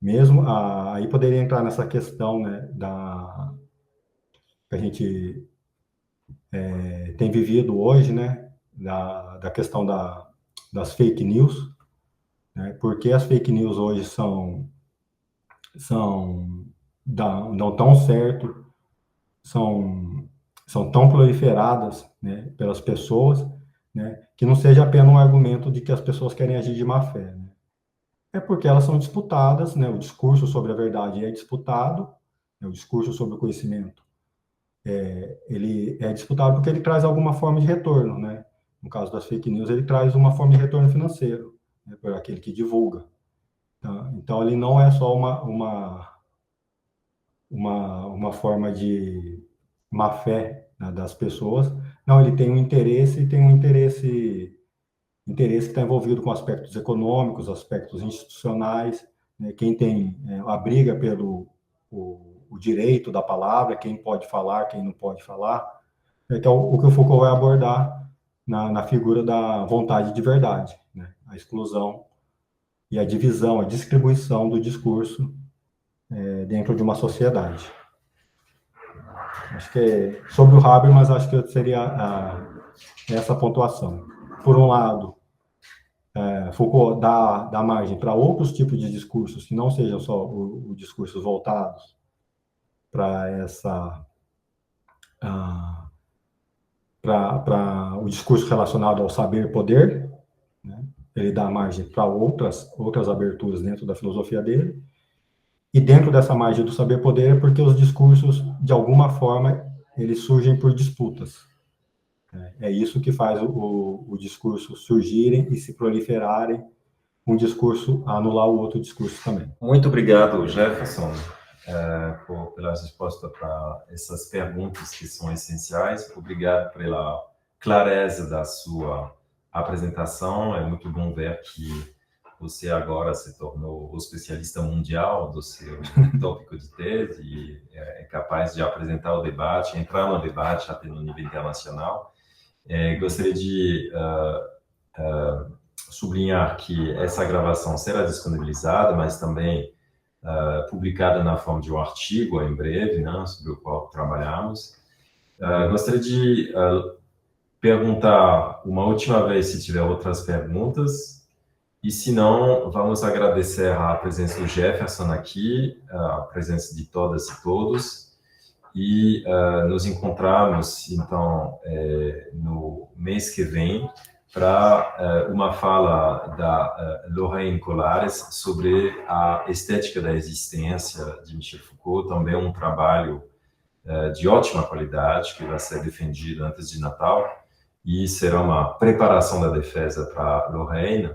Speaker 1: Mesmo aí poderia entrar nessa questão, né, que a gente tem vivido hoje, né, da questão das fake news, né? Porque as fake news hoje não tão certo, são tão proliferadas, né, pelas pessoas, né, que não seja apenas um argumento de que as pessoas querem agir de má fé, né? É porque elas são disputadas, né? O discurso sobre a verdade é disputado, né? O discurso sobre o conhecimento ele é disputado porque ele traz alguma forma de retorno, né? No caso das fake news, ele traz uma forma de retorno financeiro, né? Por aquele que divulga. Tá? Então, ele não é só uma forma de má fé, né, das pessoas. Não, ele tem um interesse e tem um interesse que está envolvido com aspectos econômicos, aspectos institucionais, né? Quem tem a briga pelo o direito da palavra, quem pode falar, quem não pode falar. Então, o que o Foucault vai abordar na figura da vontade de verdade, né? A exclusão e a divisão, a distribuição do discurso dentro de uma sociedade. Acho que é sobre o Habermas, acho que seria essa pontuação. Por um lado, Foucault dá margem para outros tipos de discursos que não sejam só os discursos voltados para para o discurso relacionado ao saber-poder, né? Ele dá margem para outras aberturas dentro da filosofia dele, e dentro dessa margem do saber-poder é porque os discursos, de alguma forma, eles surgem por disputas. É isso que faz o discurso surgirem e se proliferarem, um discurso anular o outro discurso também.
Speaker 2: Muito obrigado, Jefferson, pela resposta para essas perguntas que são essenciais. Obrigado pela clareza da sua apresentação. É muito bom ver que você agora se tornou o especialista mundial do seu tópico de tese e é capaz de apresentar o debate, entrar no debate até no nível internacional. Gostaria de sublinhar que essa gravação será disponibilizada, mas também publicada na forma de um artigo em breve, né, sobre o qual trabalhamos. Gostaria de perguntar uma última vez se tiver outras perguntas, e se não, vamos agradecer a presença do Jefferson aqui, a presença de todas e todos, e nos encontramos, então, no mês que vem, para uma fala da Lorraine Colares sobre a estética da existência de Michel Foucault, também um trabalho de ótima qualidade, que vai ser defendido antes de Natal, e será uma preparação da defesa para Lorraine.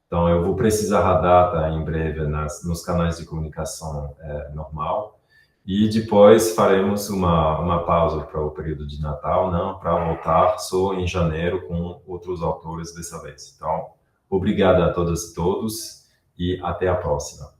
Speaker 2: Então, eu vou precisar a data em breve nos canais de comunicação normal, e depois faremos uma pausa para o período de Natal, não, para voltar só em janeiro com outros autores dessa vez. Então, obrigado a todas e todos e até a próxima.